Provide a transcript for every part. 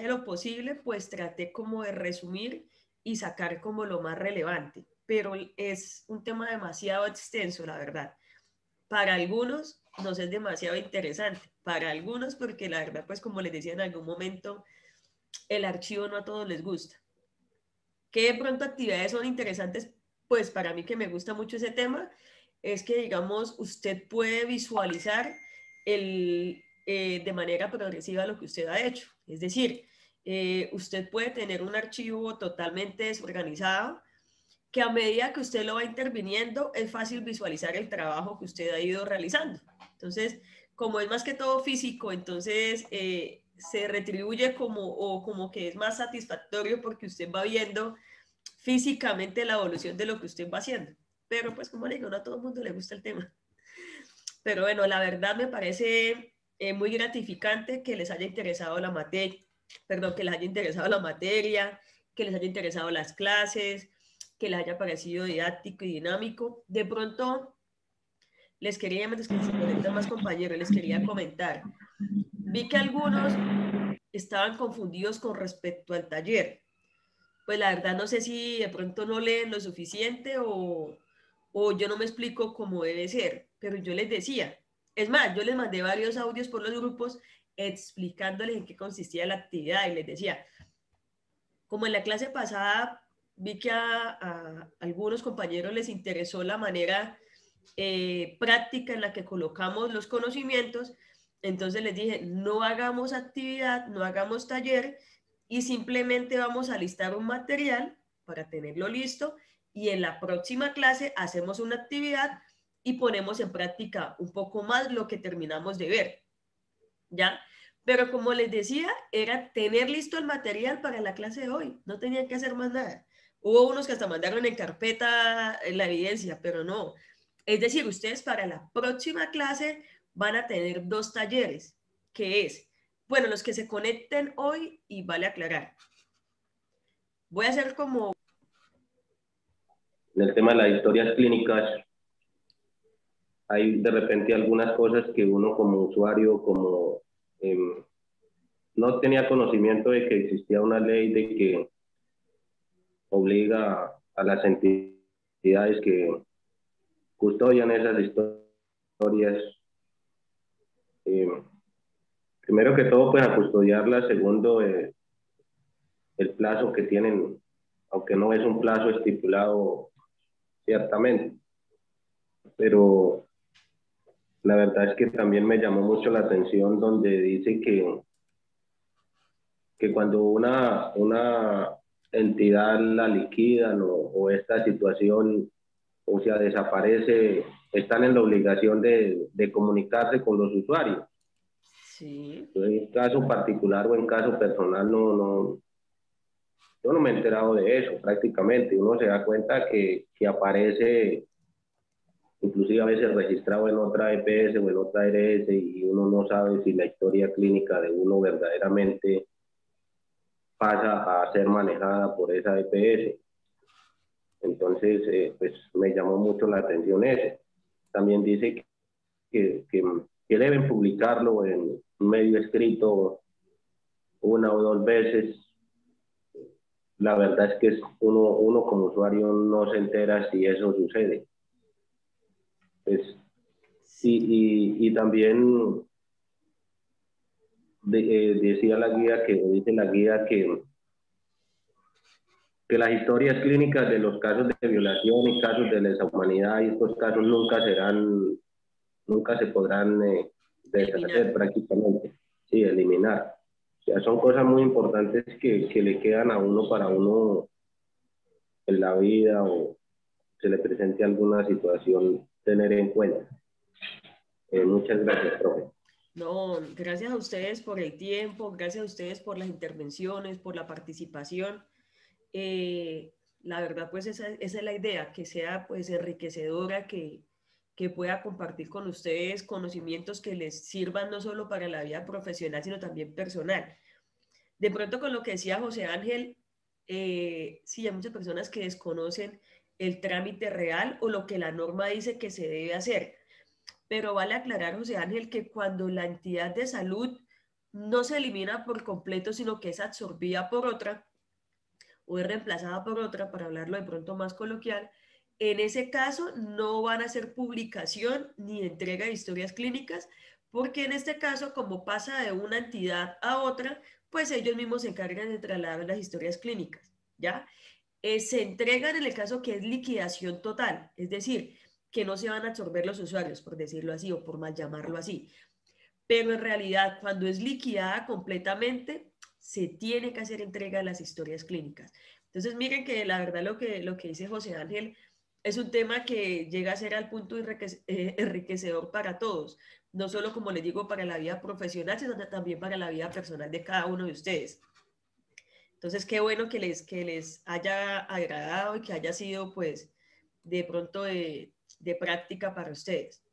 de lo posible, pues traté como de resumir y sacar como lo más relevante, pero es un tema demasiado extenso, la verdad. Para algunos nos es demasiado interesante, para algunos porque la verdad, pues como les decía en algún momento, el archivo no a todos les gusta. ¿Qué de pronto actividades son interesantes? Pues para mí que me gusta mucho ese tema, es que digamos, usted puede visualizar de manera progresiva lo que usted ha hecho. Es decir, usted puede tener un archivo totalmente desorganizado que a medida que usted lo va interviniendo es fácil visualizar el trabajo que usted ha ido realizando. Entonces, como es más que todo físico, entonces se retribuye como que es más satisfactorio porque usted va viendo físicamente la evolución de lo que usted va haciendo. Pero pues como le digo, no a todo el mundo le gusta el tema. Pero bueno, la verdad me parece muy gratificante que les haya interesado la materia, perdón, que les haya interesado la materia, que les haya interesado las clases, que les haya parecido didáctico y dinámico. De pronto, les quería, mientras que se conectan más compañeros, les quería comentar. Vi que algunos estaban confundidos con respecto al taller. Pues la verdad no sé si de pronto no leen lo suficiente o yo no me explico cómo debe ser, pero yo les decía, es más, yo les mandé varios audios por los grupos explicándoles en qué consistía la actividad y les decía, como en la clase pasada vi que a algunos compañeros les interesó la manera práctica en la que colocamos los conocimientos, entonces les dije, no hagamos actividad, no hagamos taller y simplemente vamos a listar un material para tenerlo listo y en la próxima clase hacemos una actividad y ponemos en práctica un poco más lo que terminamos de ver, ¿ya? Pero como les decía, era tener listo el material para la clase de hoy, no tenían que hacer más nada. Hubo unos que hasta mandaron en carpeta la evidencia, pero no. Es decir, ustedes para la próxima clase van a tener dos talleres, que es, bueno, los que se conecten hoy y vale aclarar. Voy a hacer como... En el tema de las historias clínicas, hay de repente algunas cosas que uno como usuario, como no tenía conocimiento de que existía una ley de que obliga a las entidades que custodian esas historias, primero que todo, pues a custodiarlas, segundo, el plazo que tienen, aunque no es un plazo estipulado ciertamente, pero la verdad es que también me llamó mucho la atención donde dice que cuando una entidad la liquidan o esta situación, o sea, desaparece, están en la obligación de comunicarse con los usuarios. Sí. En caso particular o en caso personal, yo no me he enterado de eso prácticamente. Uno se da cuenta que aparece, inclusive a veces registrado en otra EPS o en otra ERS, y uno no sabe si la historia clínica de uno verdaderamente pasa a ser manejada por esa EPS. Entonces, pues me llamó mucho la atención eso. También dice que deben publicarlo en un medio escrito una o dos veces. La verdad es que uno como usuario no se entera si eso sucede. Pues, y también decía la guía dice la guía que las historias clínicas de los casos de violación y casos de lesa humanidad y estos casos nunca se podrán deshacer prácticamente, sí, eliminar. O sea, son cosas muy importantes que le quedan a uno para uno en la vida o se le presente alguna situación tener en cuenta. Muchas gracias, profe. No, gracias a ustedes por el tiempo, gracias a ustedes por las intervenciones, por la participación. La verdad, pues esa es la idea, que sea pues enriquecedora, que pueda compartir con ustedes conocimientos que les sirvan no solo para la vida profesional, sino también personal. De pronto con lo que decía José Ángel, sí, hay muchas personas que desconocen el trámite real o lo que la norma dice que se debe hacer. Pero vale aclarar, José Ángel, que cuando la entidad de salud no se elimina por completo, sino que es absorbida por otra o es reemplazada por otra, para hablarlo de pronto más coloquial, en ese caso no van a hacer publicación ni entrega de historias clínicas, porque en este caso, como pasa de una entidad a otra, pues ellos mismos se encargan de trasladar las historias clínicas, ¿ya? Se entregan en el caso que es liquidación total, es decir, que no se van a absorber los usuarios, por decirlo así, o por mal llamarlo así. Pero en realidad, cuando es liquidada completamente, se tiene que hacer entrega de las historias clínicas. Entonces, miren que la verdad lo que dice José Ángel es un tema que llega a ser al punto enriquecedor para todos, no solo, como les digo, para la vida profesional, sino también para la vida personal de cada uno de ustedes. Entonces, qué bueno que les haya agradado y que haya sido, pues, de pronto de práctica para ustedes.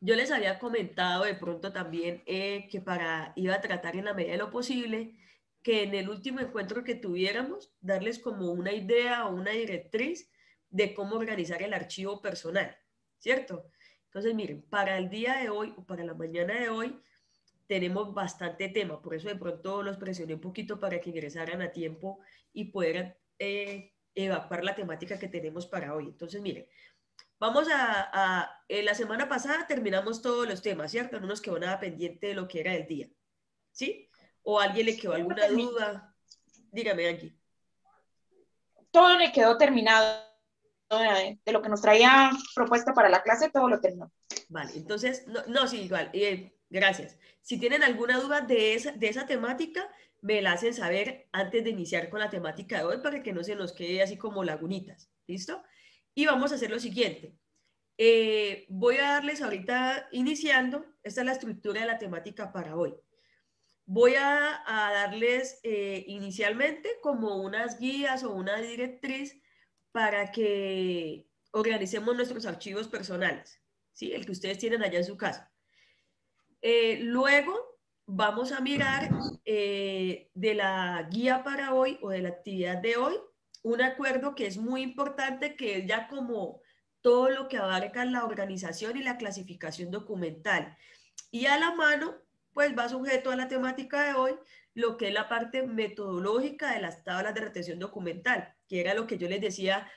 Yo les había comentado de pronto también que iba a tratar en la medida de lo posible que en el último encuentro que tuviéramos, darles como una idea o una directriz de cómo organizar el archivo personal, ¿cierto? Entonces, miren, para el día de hoy o para la mañana de hoy tenemos bastante tema, por eso de pronto los presioné un poquito para que ingresaran a tiempo y pudieran evacuar la temática que tenemos para hoy. Entonces, miren, vamos la semana pasada terminamos todos los temas, ¿cierto? No nos quedó nada pendiente de lo que era el día, ¿sí? ¿O a alguien le quedó alguna duda? Dígame, Angie. Todo le quedó terminado de lo que nos traía propuesta para la clase, todo lo terminó. Vale, entonces, no sí, igual, gracias. Si tienen alguna duda de esa temática, me la hacen saber antes de iniciar con la temática de hoy para que no se nos quede así como lagunitas, ¿listo? Y vamos a hacer lo siguiente. Voy a darles ahorita, iniciando, esta es la estructura de la temática para hoy. Voy a darles inicialmente como unas guías o una directriz para que organicemos nuestros archivos personales, ¿sí? El que ustedes tienen allá en su casa. Luego vamos a mirar de la guía para hoy o de la actividad de hoy, un acuerdo que es muy importante, que es ya como todo lo que abarca la organización y la clasificación documental. Y a la mano, pues va sujeto a la temática de hoy, lo que es la parte metodológica de las tablas de retención documental, que era lo que yo les decía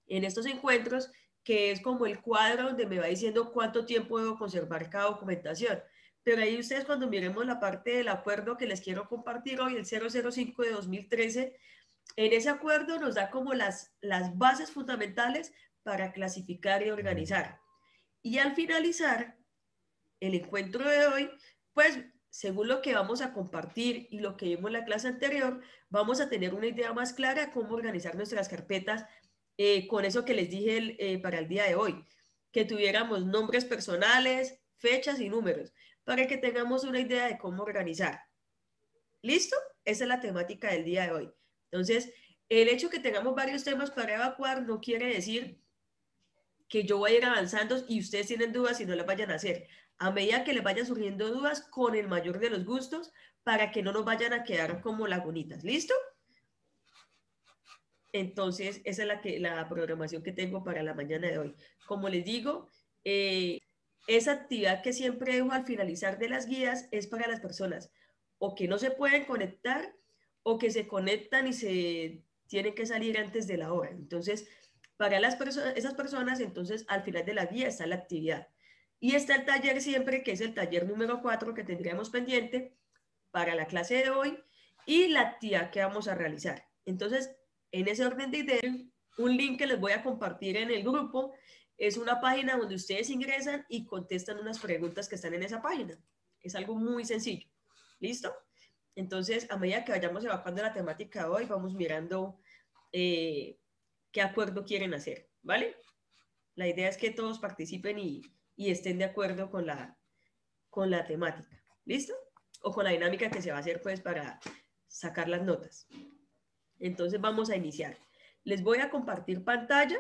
en estos encuentros, que es como el cuadro donde me va diciendo cuánto tiempo debo conservar cada documentación. Pero ahí ustedes, cuando miremos la parte del acuerdo que les quiero compartir hoy, el 005 de 2013, en ese acuerdo nos da como las bases fundamentales para clasificar y organizar. Y al finalizar el encuentro de hoy, pues según lo que vamos a compartir y lo que vimos en la clase anterior, vamos a tener una idea más clara de cómo organizar nuestras carpetas con eso que les dije para el día de hoy, que tuviéramos nombres personales, fechas y números, para que tengamos una idea de cómo organizar. ¿Listo? Esa es la temática del día de hoy. Entonces, el hecho que tengamos varios temas para evacuar no quiere decir que yo voy a ir avanzando y ustedes tienen dudas y no las vayan a hacer. A medida que les vayan surgiendo dudas, con el mayor de los gustos, para que no nos vayan a quedar como lagunitas. ¿Listo? Entonces, esa es la programación que tengo para la mañana de hoy. Como les digo, esa actividad que siempre dejo al finalizar de las guías es para las personas o que no se pueden conectar o que se conectan y se tienen que salir antes de la hora. Entonces, para esas personas, entonces, al final de la guía está la actividad. Y está el taller siempre, que es el taller número 4 que tendríamos pendiente para la clase de hoy y la actividad que vamos a realizar. Entonces, en ese orden de ideas, un link que les voy a compartir en el grupo es una página donde ustedes ingresan y contestan unas preguntas que están en esa página. Es algo muy sencillo. ¿Listo? Entonces, a medida que vayamos evacuando la temática de hoy, vamos mirando qué acuerdo quieren hacer, ¿vale? La idea es que todos participen y estén de acuerdo con la temática. ¿Listo? O con la dinámica que se va a hacer, pues, para sacar las notas. Entonces vamos a iniciar. Les voy a compartir pantalla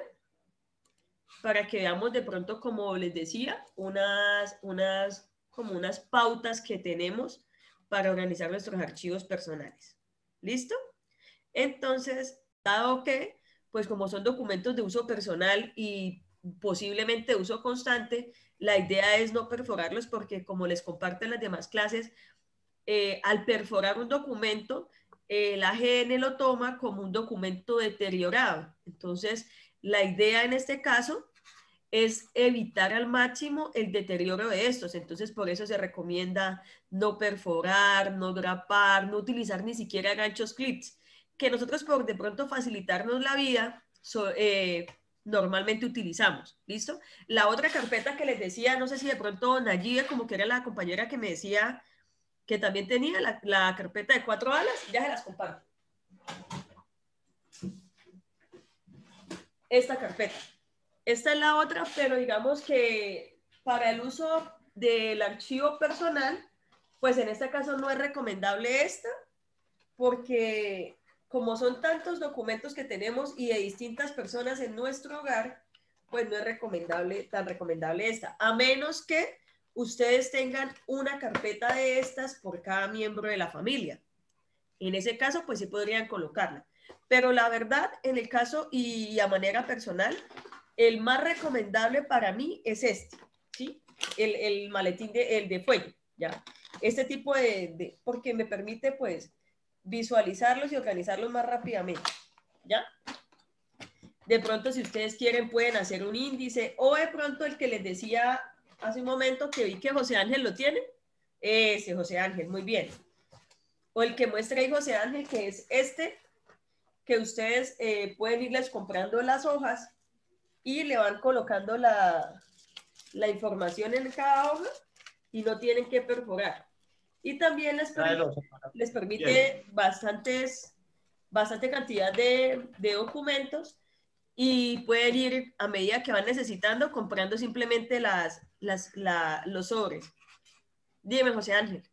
para que veamos de pronto, como les decía, como unas pautas que tenemos para organizar nuestros archivos personales. ¿Listo? Entonces, dado que, pues como son documentos de uso personal y posiblemente de uso constante, la idea es no perforarlos porque, como les comparto en las demás clases, al perforar un documento, el AGN lo toma como un documento deteriorado. Entonces, la idea en este caso es evitar al máximo el deterioro de estos. Entonces, por eso se recomienda no perforar, no grapar, no utilizar ni siquiera ganchos clips, que nosotros por de pronto facilitarnos la vida, normalmente utilizamos. ¿Listo? La otra carpeta que les decía, no sé si de pronto Nayib, como que era la compañera que me decía que también tenía la carpeta de 4 alas, ya se las comparto. Esta carpeta. Esta es la otra, pero digamos que para el uso del archivo personal, pues en este caso no es recomendable esta, porque como son tantos documentos que tenemos y de distintas personas en nuestro hogar, pues no es tan recomendable esta, a menos que ustedes tengan una carpeta de estas por cada miembro de la familia. En ese caso, pues sí podrían colocarla. Pero la verdad, en el caso y a manera personal, el más recomendable para mí es este, ¿sí? El maletín el de fuelle, ¿ya? Este tipo porque me permite, pues, visualizarlos y organizarlos más rápidamente, ¿ya? De pronto, si ustedes quieren, pueden hacer un índice, o de pronto el que les decía hace un momento que vi que José Ángel lo tiene, ese José Ángel, muy bien. O el que muestra ahí José Ángel, que es este, que ustedes pueden irles comprando las hojas y le van colocando la información en cada hoja y no tienen que perforar. Y también les permite bastante cantidad de documentos y pueden ir a medida que van necesitando comprando simplemente los sobres. Dime, José Ángel.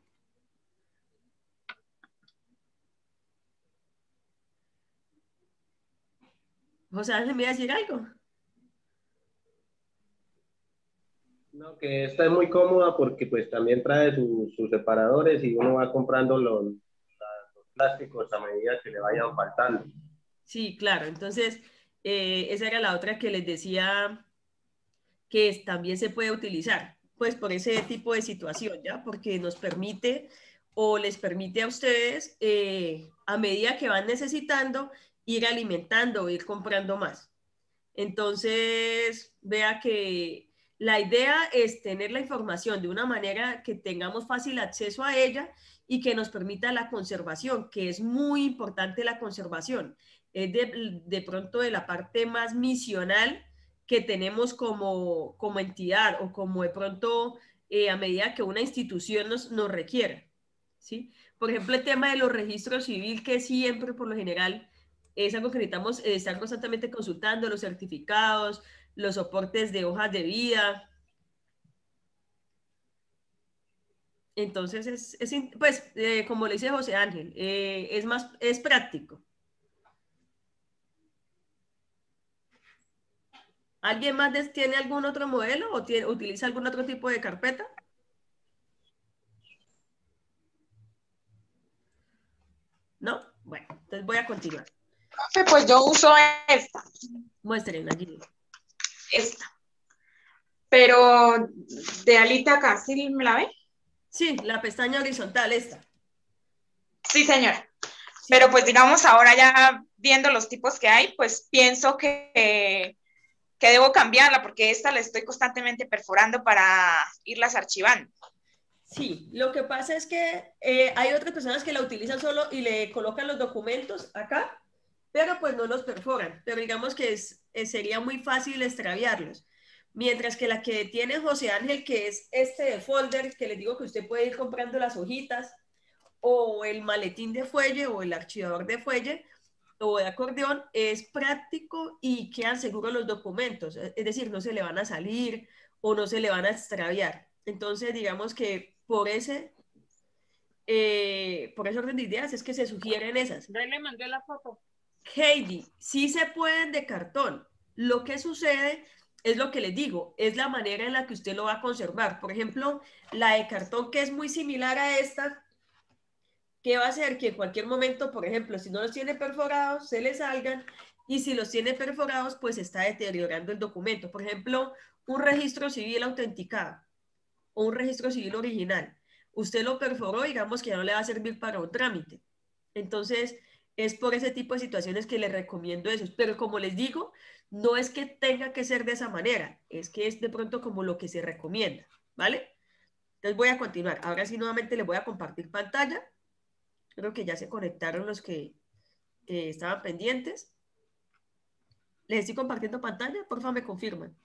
José Ángel, ¿me iba a decir algo? No, que esta es muy cómoda porque pues también trae sus separadores y uno va comprando los plásticos a medida que le vayan faltando. Sí, claro. Entonces, esa era la otra que les decía que también se puede utilizar, pues por ese tipo de situación, ¿ya? Porque nos permite o les permite a ustedes, a medida que van necesitando, ir alimentando o ir comprando más. Entonces, vea que la idea es tener la información de una manera que tengamos fácil acceso a ella y que nos permita la conservación, que es muy importante la conservación. Es de pronto de la parte más misional que tenemos como entidad o como de pronto a medida que una institución nos requiere, ¿sí? Por ejemplo, el tema de los registros civil, que siempre por lo general es algo que necesitamos estar constantemente consultando, los certificados, los soportes de hojas de vida. Entonces, pues, como le dice José Ángel, es práctico. ¿Alguien más tiene algún otro modelo o utiliza algún otro tipo de carpeta? ¿No? Bueno, entonces voy a continuar. Pues yo uso esta. Muestren allí. Esta. Pero de alita acá, ¿sí me la ve? Sí, la pestaña horizontal, esta. Sí, señora. Sí. Pero pues digamos ahora ya viendo los tipos que hay, pues pienso que debo cambiarla porque esta la estoy constantemente perforando para irlas archivando. Sí, lo que pasa es que hay otras personas que la utilizan solo y le colocan los documentos acá, pero pues no los perforan. Pero digamos que sería muy fácil extraviarlos. Mientras que la que tiene José Ángel, que es este de folder, que les digo que usted puede ir comprando las hojitas, o el maletín de fuelle, o el archivador de fuelle, o de acordeón, es práctico y quedan seguros los documentos. Es decir, no se le van a salir o no se le van a extraviar. Entonces, digamos que por ese orden de ideas es que se sugieren esas. Ya le mandé la foto. Heidi, sí se pueden de cartón. Lo que sucede es lo que les digo, es la manera en la que usted lo va a conservar. Por ejemplo, la de cartón, que es muy similar a esta, ¿qué va a hacer? Que en cualquier momento, por ejemplo, si no los tiene perforados, se le salgan, y si los tiene perforados, pues está deteriorando el documento. Por ejemplo, un registro civil autenticado o un registro civil original. usted lo perforó, digamos que ya no le va a servir para un trámite. Entonces, es por ese tipo de situaciones que les recomiendo eso. Pero como les digo, no es que tenga que ser de esa manera, es que es de pronto como lo que se recomienda, ¿vale? Entonces voy a continuar. Ahora sí, nuevamente les voy a compartir pantalla. Creo que ya se conectaron los que estaban pendientes. ¿Les estoy compartiendo pantalla? Por favor, me confirman.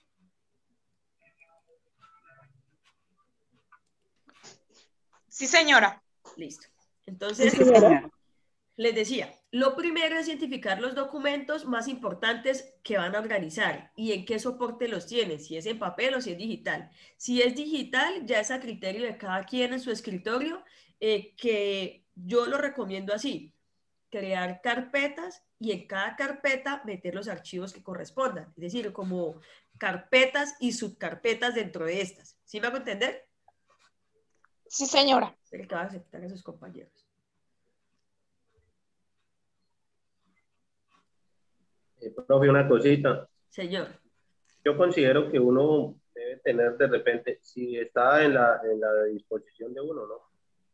Sí, señora. Listo. Entonces, Sí, señora. les decía, lo primero es identificar los documentos más importantes que van a organizar y en qué soporte los tienen, si es en papel o si es digital. Si es digital, ya es a criterio de cada quien en su escritorio, que yo lo recomiendo así, crear carpetas y en cada carpeta meter los archivos que correspondan, es decir, como carpetas y subcarpetas dentro de estas. ¿Sí me hago entender? Sí, señora. El que va a aceptar a sus compañeros. Profe, una cosita. Señor. Yo considero que uno debe tener de repente, si está en la disposición de uno, ¿no?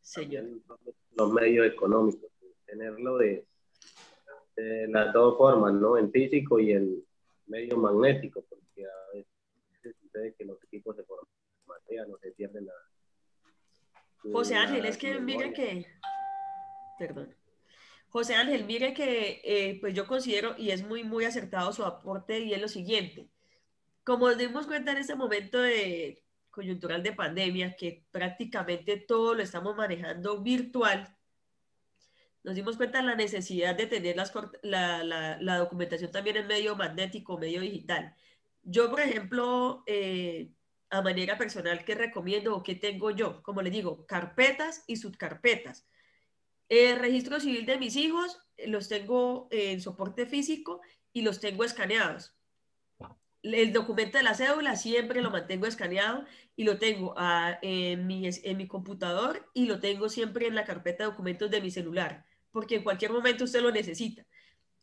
Señor. También los medios económicos, tenerlo de las dos formas, ¿no? En físico y en medio magnético, porque a veces sucede que los equipos se formatean o se pierden José Ángel, es que mire que, perdón, José Ángel, mire que pues yo considero, y es muy acertado su aporte, y es lo siguiente. Como nos dimos cuenta en este momento de coyuntural de pandemia, que prácticamente todo lo estamos manejando virtual, nos dimos cuenta de la necesidad de tener la documentación también en medio magnético, medio digital. Yo, por ejemplo, a manera personal, ¿qué recomiendo o qué tengo yo? Como les digo, carpetas y subcarpetas. El registro civil de mis hijos los tengo en soporte físico y los tengo escaneados. El documento de la cédula siempre lo mantengo escaneado y lo tengo en mi computador y lo tengo siempre en la carpeta de documentos de mi celular, porque en cualquier momento usted lo necesita.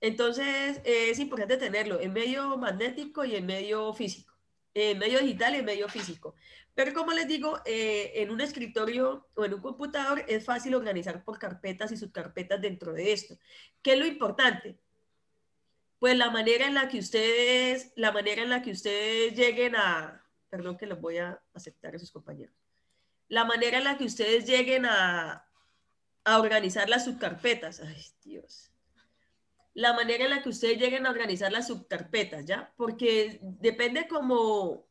Entonces es importante tenerlo en medio magnético y en medio físico, en medio digital y en medio físico. Pero como les digo, en un escritorio o en un computador es fácil organizar por carpetas y subcarpetas dentro de esto. ¿Qué es lo importante? Pues la manera en la que ustedes lleguen a, perdón que los voy a aceptar a sus compañeros, la manera en la que ustedes lleguen a organizar las subcarpetas, ay Dios, la manera en la que ustedes lleguen a organizar las subcarpetas, ¿ya? Porque depende como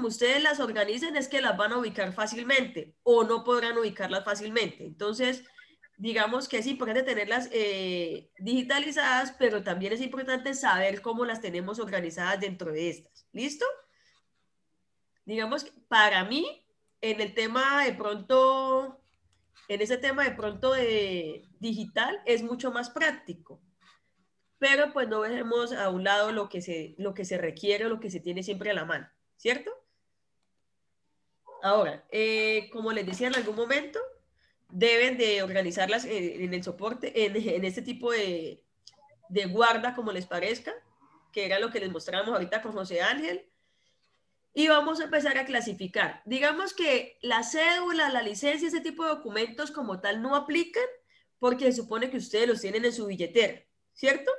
ustedes las organicen, es que las van a ubicar fácilmente o no podrán ubicarlas fácilmente. Entonces, digamos que es importante tenerlas digitalizadas, pero también es importante saber cómo las tenemos organizadas dentro de estas. ¿Listo? Digamos, para mí, en el tema de pronto, en ese tema de pronto de digital, es mucho más práctico. Pero pues no dejemos a un lado lo que se requiere o lo que se tiene siempre a la mano, ¿cierto? Ahora, como les decía en algún momento, deben de organizarlas en el soporte, en este tipo de guarda, como les parezca, que era lo que les mostrábamos ahorita con José Ángel. Y vamos a empezar a clasificar. Digamos que la cédula, la licencia, ese tipo de documentos como tal no aplican porque se supone que ustedes los tienen en su billetera, ¿cierto?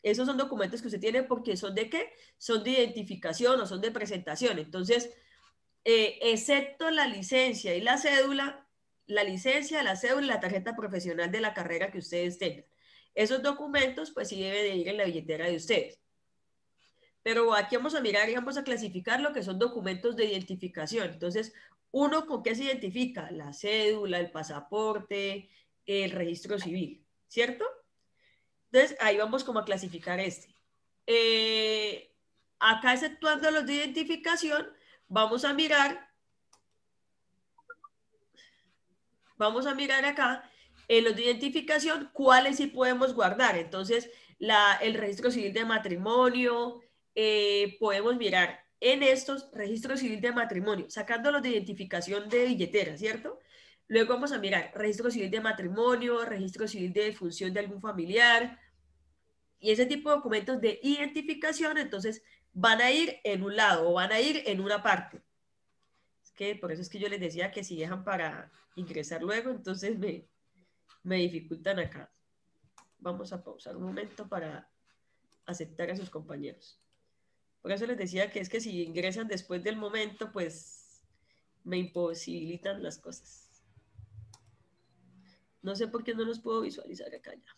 Esos son documentos que usted tiene porque son de qué? Son de identificación o son de presentación. Entonces, excepto la licencia y la cédula, la licencia, la cédula y la tarjeta profesional de la carrera que ustedes tengan. Esos documentos, pues sí deben de ir en la billetera de ustedes. Pero aquí vamos a mirar y vamos a clasificar lo que son documentos de identificación. Entonces, ¿uno con qué se identifica? La cédula, el pasaporte, el registro civil, ¿cierto? Entonces, ahí vamos como a clasificar este. Acá, exceptuando los de identificación, vamos a mirar acá en los de identificación cuáles sí podemos guardar. Entonces, el registro civil de matrimonio, podemos mirar en estos registro civil de matrimonio, sacando los de identificación de billetera, ¿cierto? Luego vamos a mirar registro civil de matrimonio, registro civil de defunción de algún familiar y ese tipo de documentos de identificación, entonces van a ir en un lado o van a ir en una parte. que por eso es que yo les decía que si dejan para ingresar luego, entonces me dificultan acá. Vamos a pausar un momento para aceptar a sus compañeros. Por eso les decía que es que si ingresan después del momento, pues me imposibilitan las cosas. No sé por qué no los puedo visualizar acá ya.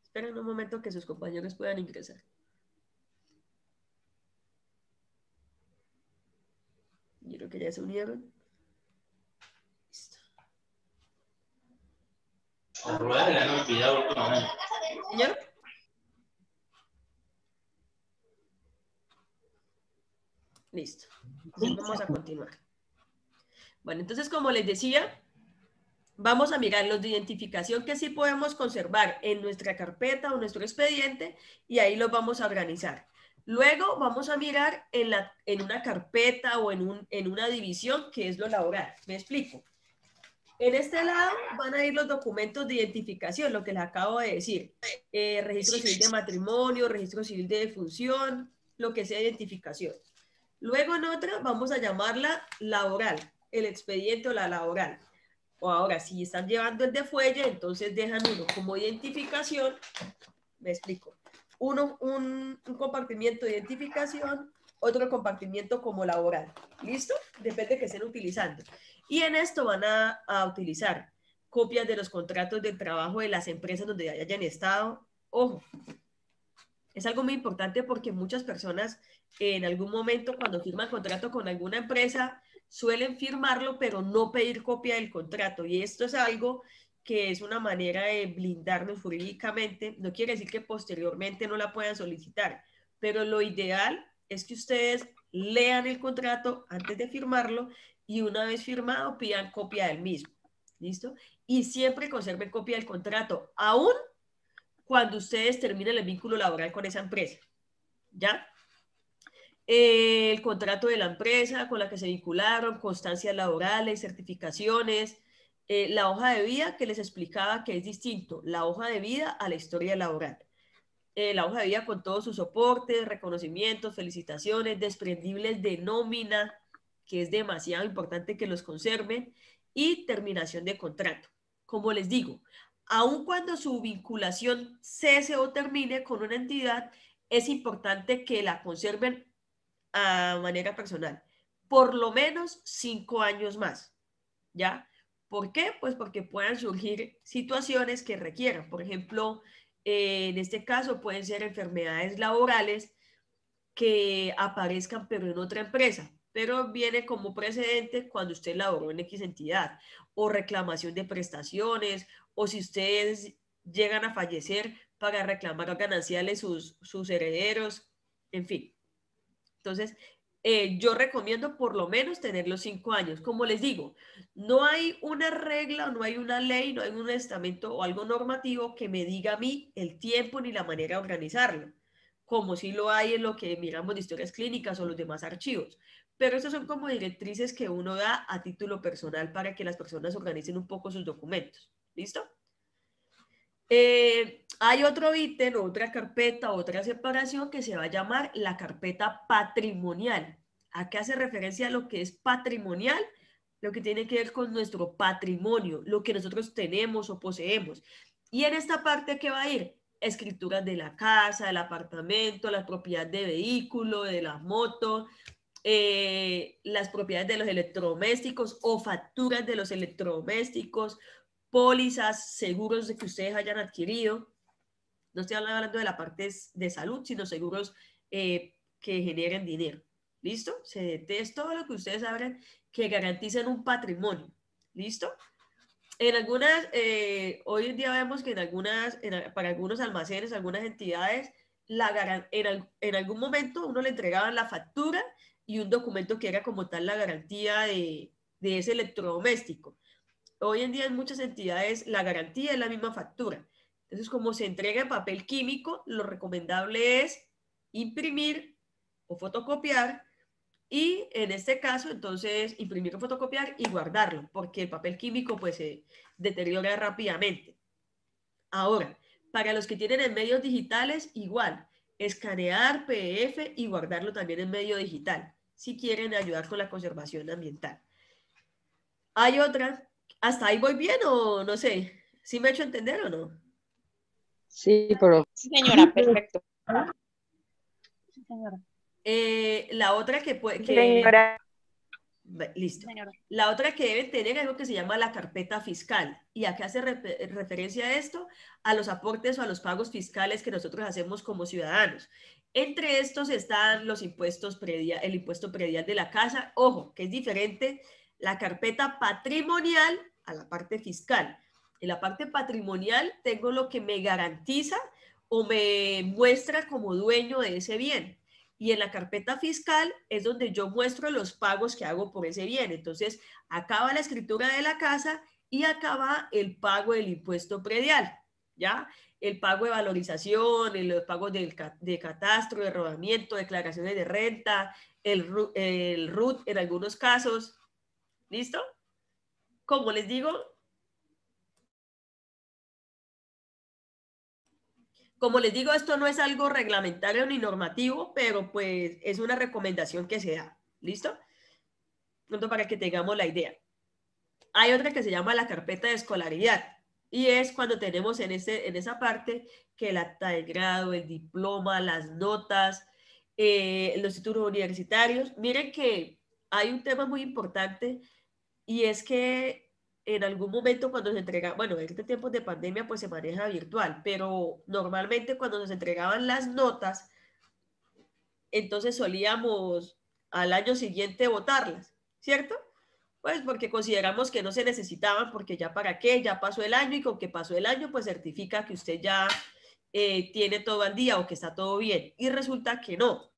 Esperen un momento que sus compañeros puedan ingresar. Yo creo que ya se unieron. Listo. La rueda le han olvidado últimamente. ¿Señor? Listo. Entonces vamos a continuar. Bueno, entonces como les decía, vamos a mirar los de identificación que sí podemos conservar en nuestra carpeta o nuestro expediente y ahí los vamos a organizar. Luego vamos a mirar en una carpeta o en una división que es lo laboral. ¿Me explico? En este lado van a ir los documentos de identificación, lo que les acabo de decir. Registro civil de matrimonio, registro civil de defunción, lo que sea identificación. Luego en otra vamos a llamarla laboral, el expediente o la laboral. O ahora, si están llevando el de fuelle, entonces dejan uno como identificación. Me explico. Un compartimiento de identificación, otro compartimiento como laboral. ¿Listo? Depende de que estén utilizando. Y en esto van a utilizar copias de los contratos de trabajo de las empresas donde hayan estado. Ojo, es algo muy importante porque muchas personas en algún momento cuando firman contrato con alguna empresa suelen firmarlo pero no pedir copia del contrato, y esto es algo que es una manera de blindarnos jurídicamente. No quiere decir que posteriormente no la puedan solicitar, pero lo ideal es que ustedes lean el contrato antes de firmarlo y una vez firmado pidan copia del mismo. ¿Listo? Y siempre conserven copia del contrato, aún cuando ustedes terminen el vínculo laboral con esa empresa. ¿Ya? El contrato de la empresa con la que se vincularon, constancias laborales, certificaciones, la hoja de vida que les explicaba que es distinto la hoja de vida a la historia laboral. La hoja de vida con todos sus soportes, reconocimientos, felicitaciones, desprendibles de nómina, que es demasiado importante que los conserven, y terminación de contrato. Como les digo, aun cuando su vinculación cese o termine con una entidad, es importante que la conserven a manera personal, por lo menos 5 años más, ¿ya? ¿Por qué? Pues porque puedan surgir situaciones que requieran, por ejemplo, en este caso pueden ser enfermedades laborales que aparezcan pero en otra empresa, pero viene como precedente cuando usted laboró en X entidad, o reclamación de prestaciones, o si ustedes llegan a fallecer para reclamar gananciales sus herederos, en fin. Entonces, yo recomiendo por lo menos tener los 5 años. Como les digo, no hay una regla, no hay una ley, no hay un estamento o algo normativo que me diga a mí el tiempo ni la manera de organizarlo, como si lo hay en lo que miramos de historias clínicas o los demás archivos. Pero esas son como directrices que uno da a título personal para que las personas organicen un poco sus documentos. ¿Listo? Hay otro ítem, otra carpeta, otra separación que se va a llamar la carpeta patrimonial. ¿A qué hace referencia a lo que es patrimonial? Lo que tiene que ver con nuestro patrimonio, lo que nosotros tenemos o poseemos. Y en esta parte, ¿qué va a ir? Escrituras de la casa, del apartamento, la propiedad de vehículo, de la moto, las propiedades de los electrodomésticos o facturas de los electrodomésticos, pólizas, seguros de que ustedes hayan adquirido. No estoy hablando de la parte de salud, sino seguros que generen dinero. ¿Listo? CDT es todo lo que ustedes saben que garanticen un patrimonio. ¿Listo? En algunas, hoy en día vemos que para algunos almacenes, algunas entidades, en algún momento uno le entregaban la factura y un documento que era como tal la garantía de ese electrodoméstico. Hoy en día en muchas entidades la garantía es la misma factura. Entonces, como se entrega en papel químico, lo recomendable es imprimir o fotocopiar, y en este caso, entonces, imprimir o fotocopiar y guardarlo, porque el papel químico pues se deteriora rápidamente. Ahora, para los que tienen en medios digitales, igual, escanear PDF y guardarlo también en medio digital. si quieren ayudar con la conservación ambiental. Hay otra, ¿hasta ahí voy bien o no sé? ¿Sí me he hecho entender o no? Sí, pero Sí, señora, perfecto. sí, señora. La otra que puede... Señora. Listo. Señora. La otra que deben tener es algo que se llama la carpeta fiscal. ¿Y a qué hace referencia a esto? A los aportes o a los pagos fiscales que nosotros hacemos como ciudadanos. Entre estos están los impuestos el impuesto predial de la casa. Ojo, que es diferente la carpeta patrimonial a la parte fiscal. En la parte patrimonial tengo lo que me garantiza o me muestra como dueño de ese bien. Y en la carpeta fiscal es donde yo muestro los pagos que hago por ese bien. Entonces, acaba la escritura de la casa y acaba el pago del impuesto predial, ¿ya? El pago de valorización, los pagos de catastro, de rodamiento, declaraciones de renta, el RUT en algunos casos. ¿Listo? Como les digo, esto no es algo reglamentario ni normativo, pero pues es una recomendación que se da. ¿Listo? Pronto para que tengamos la idea. Hay otra que se llama la carpeta de escolaridad y es cuando tenemos en esa parte que el acta de grado, el diploma, las notas, los títulos universitarios. Miren que hay un tema muy importante y es que en algún momento cuando se entrega, bueno, en este tiempo de pandemia pues se maneja virtual, pero normalmente cuando nos entregaban las notas, entonces solíamos al año siguiente votarlas, ¿cierto? Pues porque consideramos que no se necesitaban, porque ya para qué, ya pasó el año y con que pasó el año pues certifica que usted ya tiene todo al día o que está todo bien. Y resulta que no.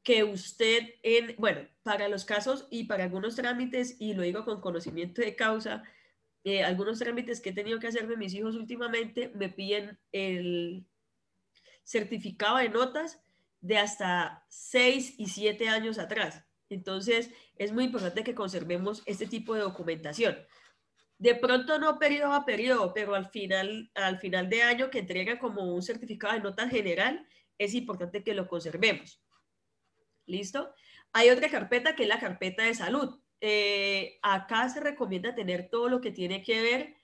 Que usted, bueno, para los casos y para algunos trámites, y lo digo con conocimiento de causa, algunos trámites que he tenido que hacer de mis hijos últimamente, me piden el certificado de notas de hasta 6 y 7 años atrás. Entonces, es muy importante que conservemos este tipo de documentación. De pronto no periodo a periodo, pero al final de año que entrega como un certificado de notas general, es importante que lo conservemos. ¿Listo? Hay otra carpeta que es la carpeta de salud. Acá se recomienda tener todo lo que tiene que ver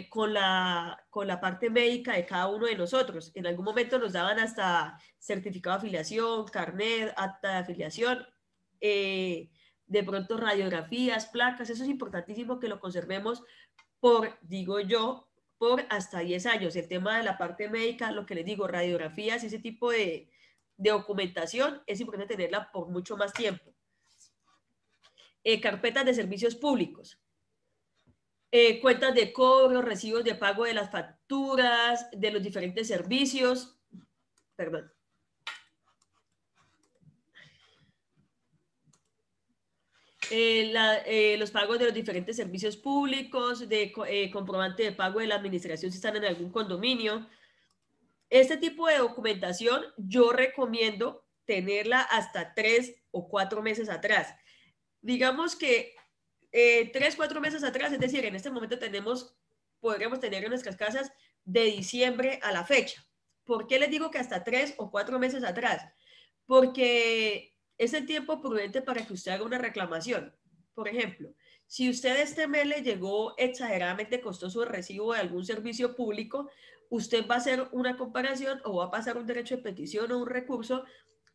con la parte médica de cada uno de nosotros. En algún momento nos daban hasta certificado de afiliación, carnet, acta de afiliación, de pronto radiografías, placas. Eso es importantísimo que lo conservemos digo yo, por hasta 10 años. El tema de la parte médica, lo que les digo, radiografías, ese tipo de documentación, es importante tenerla por mucho más tiempo. Carpetas de servicios públicos. Cuentas de cobro, recibos de pago de las facturas, de los diferentes servicios. Perdón. Los pagos de los diferentes servicios públicos, de comprobante de pago de la administración si están en algún condominio. Este tipo de documentación yo recomiendo tenerla hasta 3 o 4 meses atrás. Digamos que 3, 4 meses atrás, es decir, en este momento podríamos tener en nuestras casas de diciembre a la fecha. ¿Por qué les digo que hasta 3 o 4 meses atrás? Porque es el tiempo prudente para que usted haga una reclamación. Por ejemplo, si usted este mes le llegó exageradamente costoso el recibo de algún servicio público, usted va a hacer una comparación o va a pasar un derecho de petición o un recurso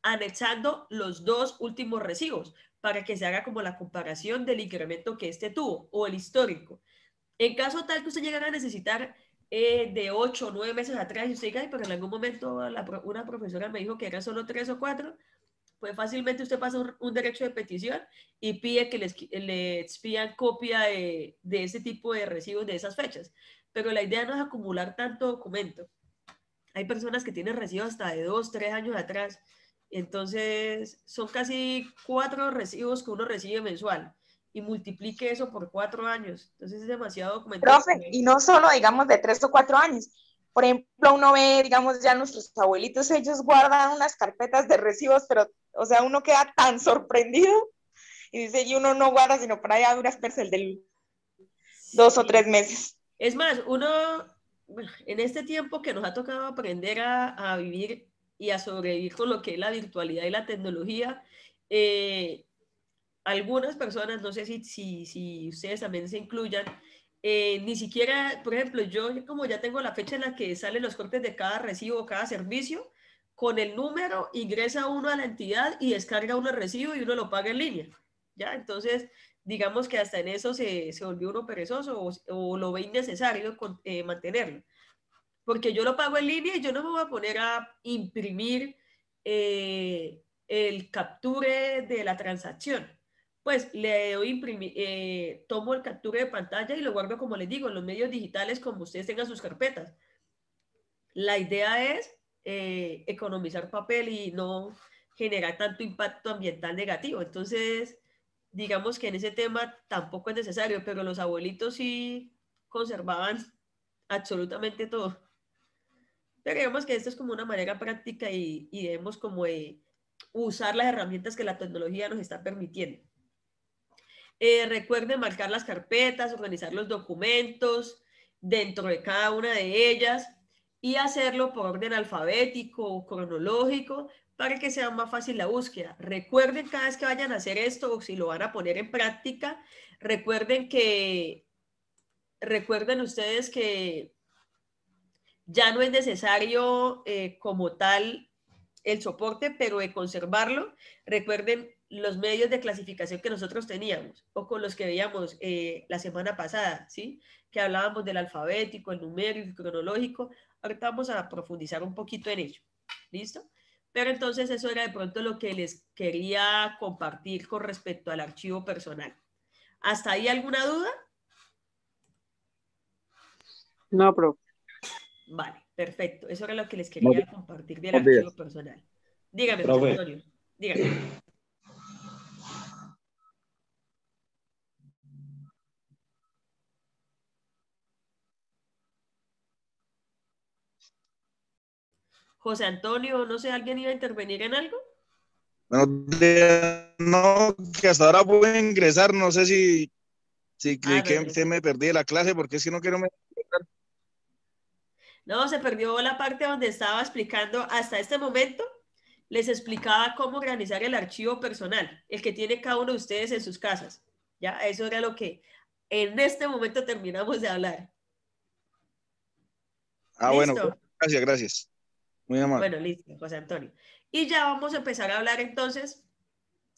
anexando los 2 últimos recibos para que se haga como la comparación del incremento que este tuvo o el histórico. En caso tal que usted llegara a necesitar de 8 o 9 meses atrás y usted diga, pero en algún momento una profesora me dijo que era solo 3 o 4, pues fácilmente usted pasa un derecho de petición y pide que le expidan copia de ese tipo de recibos de esas fechas. Pero la idea no es acumular tanto documento. Hay personas que tienen recibos hasta de 2, 3 años atrás. Entonces, son casi 4 recibos que uno recibe mensual. Y multiplique eso por 4 años. Entonces, es demasiado documento. Profe, y no solo, digamos, de 3 o 4 años. Por ejemplo, uno ve, digamos, ya nuestros abuelitos, ellos guardan unas carpetas de recibos, pero, o sea, uno queda tan sorprendido y dice, y uno no guarda, sino para allá duras penas el del 2 o 3 meses. Es más, uno, en este tiempo que nos ha tocado aprender a vivir y a sobrevivir con lo que es la virtualidad y la tecnología. Algunas personas, no sé si ustedes también se incluyan, ni siquiera, por ejemplo, yo como ya tengo la fecha en la que salen los cortes de cada recibo, cada servicio, con el número ingresa uno a la entidad y descarga uno el recibo y uno lo paga en línea, ¿ya? Entonces, digamos que hasta en eso se volvió uno perezoso o lo ve innecesario mantenerlo. Porque yo lo pago en línea y yo no me voy a poner a imprimir el capture de la transacción. Pues le doy imprimir, tomo el capture de pantalla y lo guardo, como les digo, en los medios digitales como ustedes tengan sus carpetas. La idea es economizar papel y no generar tanto impacto ambiental negativo. Entonces, digamos que en ese tema tampoco es necesario, pero los abuelitos sí conservaban absolutamente todo. Pero digamos que esto es como una manera práctica y debemos como usar las herramientas que la tecnología nos está permitiendo. Recuerden marcar las carpetas, organizar los documentos dentro de cada una de ellas y hacerlo por orden alfabético o cronológico para que sea más fácil la búsqueda. Recuerden cada vez que vayan a hacer esto o si lo van a poner en práctica, recuerden ustedes que ya no es necesario como tal el soporte, pero de conservarlo, recuerden los medios de clasificación que nosotros teníamos o con los que veíamos la semana pasada, ¿sí? Que hablábamos del alfabético, el numérico, el cronológico. Ahorita vamos a profundizar un poquito en ello. ¿Listo? Pero entonces eso era de pronto lo que les quería compartir con respecto al archivo personal. ¿Hasta ahí alguna duda? No, profe. Vale, perfecto. Eso era lo que les quería compartir del Buenos días. archivo personal. Dígame, Profe. José Antonio. Dígame. José Antonio, no sé, ¿alguien iba a intervenir en algo? Buenos días. No, que hasta ahora pude ingresar, no sé si cliqué, No, se me perdí de la clase porque es que no quiero... No, se perdió la parte donde estaba explicando, hasta este momento, les explicaba cómo organizar el archivo personal, el que tiene cada uno de ustedes en sus casas. Ya, eso era lo que en este momento terminamos de hablar. Ah, ¿Listo? bueno, gracias. Muy amable. Bueno, listo, José Antonio. Y ya vamos a empezar a hablar entonces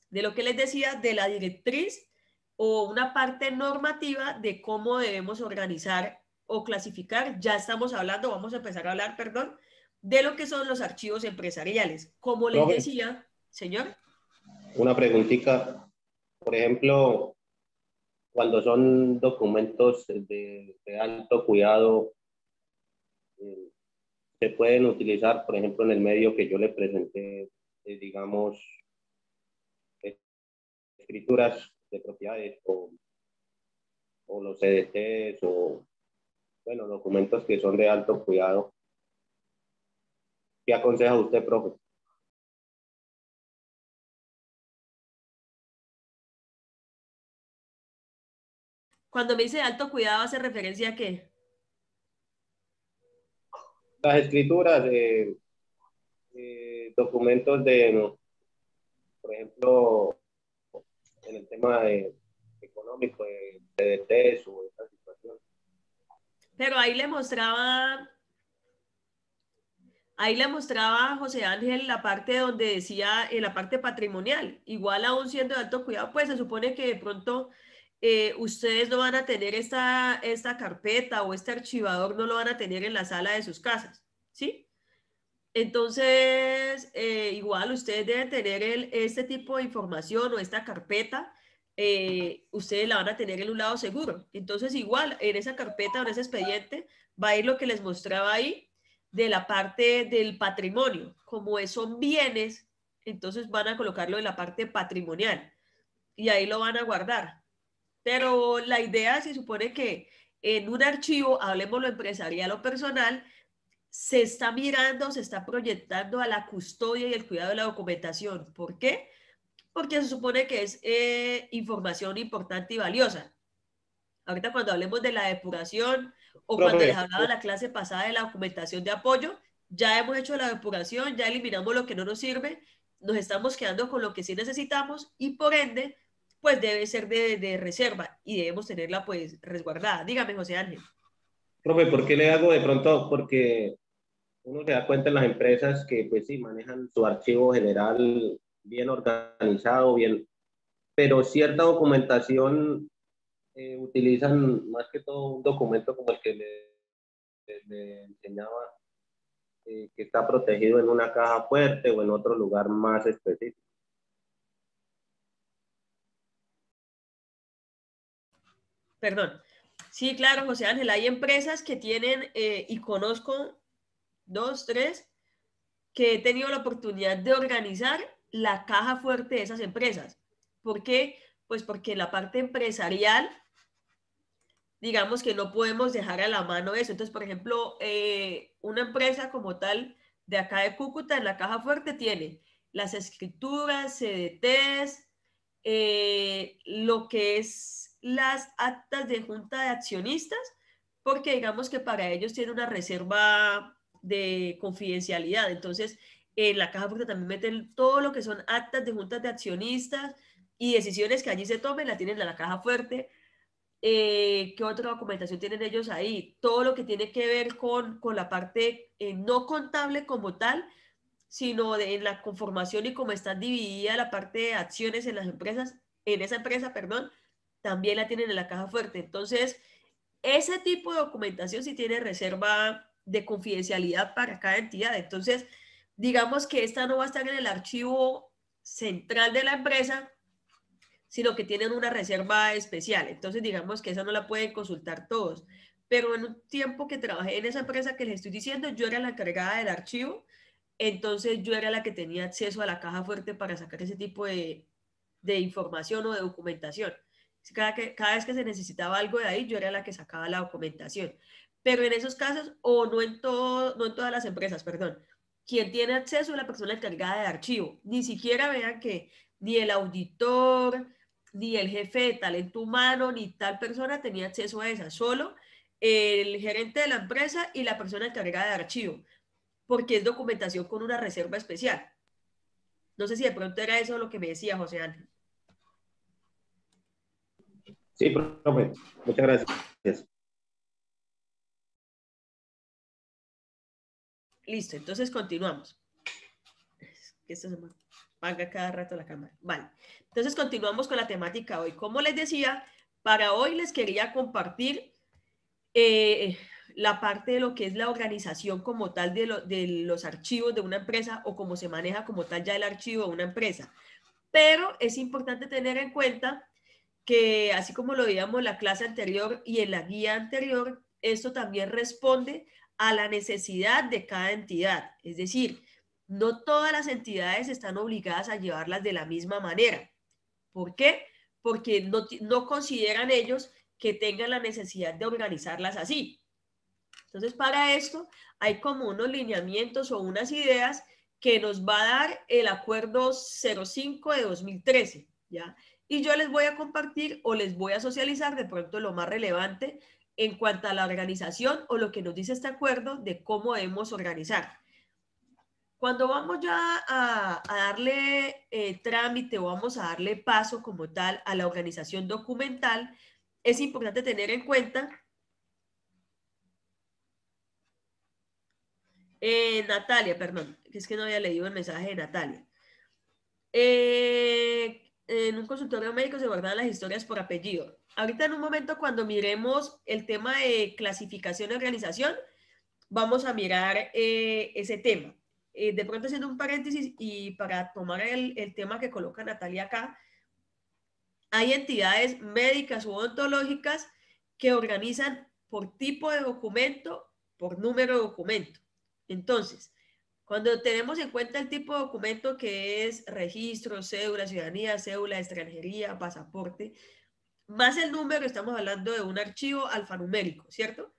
de lo que les decía, de la directriz o una parte normativa de cómo debemos organizar o clasificar. Ya estamos hablando, vamos a empezar a hablar, perdón, de lo que son los archivos empresariales. Como les Profe. decía, señor. Una preguntita. Por ejemplo, cuando son documentos de alto cuidado, se pueden utilizar, por ejemplo, en el medio que yo le presenté, digamos, escrituras de propiedades o los CDTs o, bueno, documentos que son de alto cuidado. ¿Qué aconseja usted, profe? Cuando me dice de alto cuidado, ¿hace referencia a qué? Las escrituras, documentos de, por ejemplo, en el tema económico, de CDTs o esta situación. Pero ahí le mostraba a José Ángel la parte donde decía, en la parte patrimonial, igual aún siendo de alto cuidado, pues se supone que de pronto ustedes no van a tener esta carpeta o este archivador, no lo van a tener en la sala de sus casas, ¿sí? Entonces, igual ustedes deben tener este tipo de información o esta carpeta, ustedes la van a tener en un lado seguro. Entonces, igual en esa carpeta o en ese expediente va a ir lo que les mostraba ahí de la parte del patrimonio. Como son bienes, entonces van a colocarlo en la parte patrimonial y ahí lo van a guardar. Pero la idea se supone que en un archivo, hablemos lo empresarial o personal, se está mirando, se está proyectando a la custodia y el cuidado de la documentación. ¿Por qué? Porque se supone que es información importante y valiosa. Ahorita cuando hablemos de la depuración o cuando les hablaba la clase pasada de la documentación de apoyo, ya hemos hecho la depuración, ya eliminamos lo que no nos sirve, nos estamos quedando con lo que sí necesitamos y por ende, pues debe ser de reserva y debemos tenerla pues resguardada. Dígame, José Ángel. Profe, ¿por qué le hago de pronto? Porque uno se da cuenta en las empresas que pues sí, manejan su archivo general bien organizado, bien, pero cierta documentación utilizan más que todo un documento como el que le enseñaba, que está protegido en una caja fuerte o en otro lugar más específico. Perdón. Sí, claro, José Ángel, hay empresas que tienen, y conozco 2, 3, que he tenido la oportunidad de organizar la caja fuerte de esas empresas. ¿Por qué? Pues porque en la parte empresarial, digamos que no podemos dejar a la mano eso. Entonces, por ejemplo, una empresa como tal de acá de Cúcuta, en la caja fuerte tiene las escrituras, CDTs, lo que es las actas de junta de accionistas, porque digamos que para ellos tiene una reserva de confidencialidad. Entonces, en la caja fuerte también meten todo lo que son actas de juntas de accionistas y decisiones que allí se tomen, la tienen en la caja fuerte. ¿Qué otra documentación tienen ellos ahí? Todo lo que tiene que ver con la parte no contable como tal, sino en la conformación y cómo está dividida la parte de acciones en las empresas, en esa empresa, perdón, también la tienen en la caja fuerte. Entonces, ese tipo de documentación sí tiene reserva de confidencialidad para cada entidad. Entonces, digamos que esta no va a estar en el archivo central de la empresa, sino que tienen una reserva especial. Entonces, digamos que esa no la pueden consultar todos. Pero en un tiempo que trabajé en esa empresa que les estoy diciendo, yo era la encargada del archivo, entonces yo era la que tenía acceso a la caja fuerte para sacar ese tipo de información o de documentación. Cada vez que se necesitaba algo de ahí, yo era la que sacaba la documentación. Pero en esos casos, o no en, todo, no en todas las empresas, perdón, quien tiene acceso es la persona encargada de archivo. Ni siquiera vean que ni el auditor, ni el jefe de talento humano, ni tal persona tenía acceso a esa, solo el gerente de la empresa y la persona encargada de archivo, porque es documentación con una reserva especial. No sé si de pronto era eso lo que me decía José Ángel. Sí, profe, muchas gracias. Listo, entonces continuamos. Que esto se me apaga cada rato la cámara. Vale, entonces continuamos con la temática hoy. Como les decía, para hoy les quería compartir la parte de lo que es la organización como tal de los archivos de una empresa o cómo se maneja como tal ya el archivo de una empresa. Pero es importante tener en cuenta que, así como lo veíamos en la clase anterior y en la guía anterior, esto también responde a la necesidad de cada entidad. Es decir, no todas las entidades están obligadas a llevarlas de la misma manera. ¿Por qué? Porque no consideran ellos que tengan la necesidad de organizarlas así. Entonces, para esto hay como unos lineamientos o unas ideas que nos va a dar el acuerdo 05 de 2013, ¿ya? Y yo les voy a compartir o les voy a socializar de pronto lo más relevante en cuanto a la organización o lo que nos dice este acuerdo de cómo debemos organizar. Cuando vamos ya a darle trámite o vamos a darle paso como tal a la organización documental, es importante tener en cuenta Natalia, perdón, es que no había leído el mensaje de Natalia. En un consultorio médico se guardan las historias por apellido. Ahorita en un momento cuando miremos el tema de clasificación y organización, vamos a mirar ese tema. De pronto haciendo un paréntesis y para tomar el tema que coloca Natalia acá, hay entidades médicas u odontológicas que organizan por tipo de documento, por número de documento. Entonces, cuando tenemos en cuenta el tipo de documento que es registro, cédula, ciudadanía, cédula, extranjería, pasaporte, más el número, estamos hablando de un archivo alfanumérico, ¿cierto?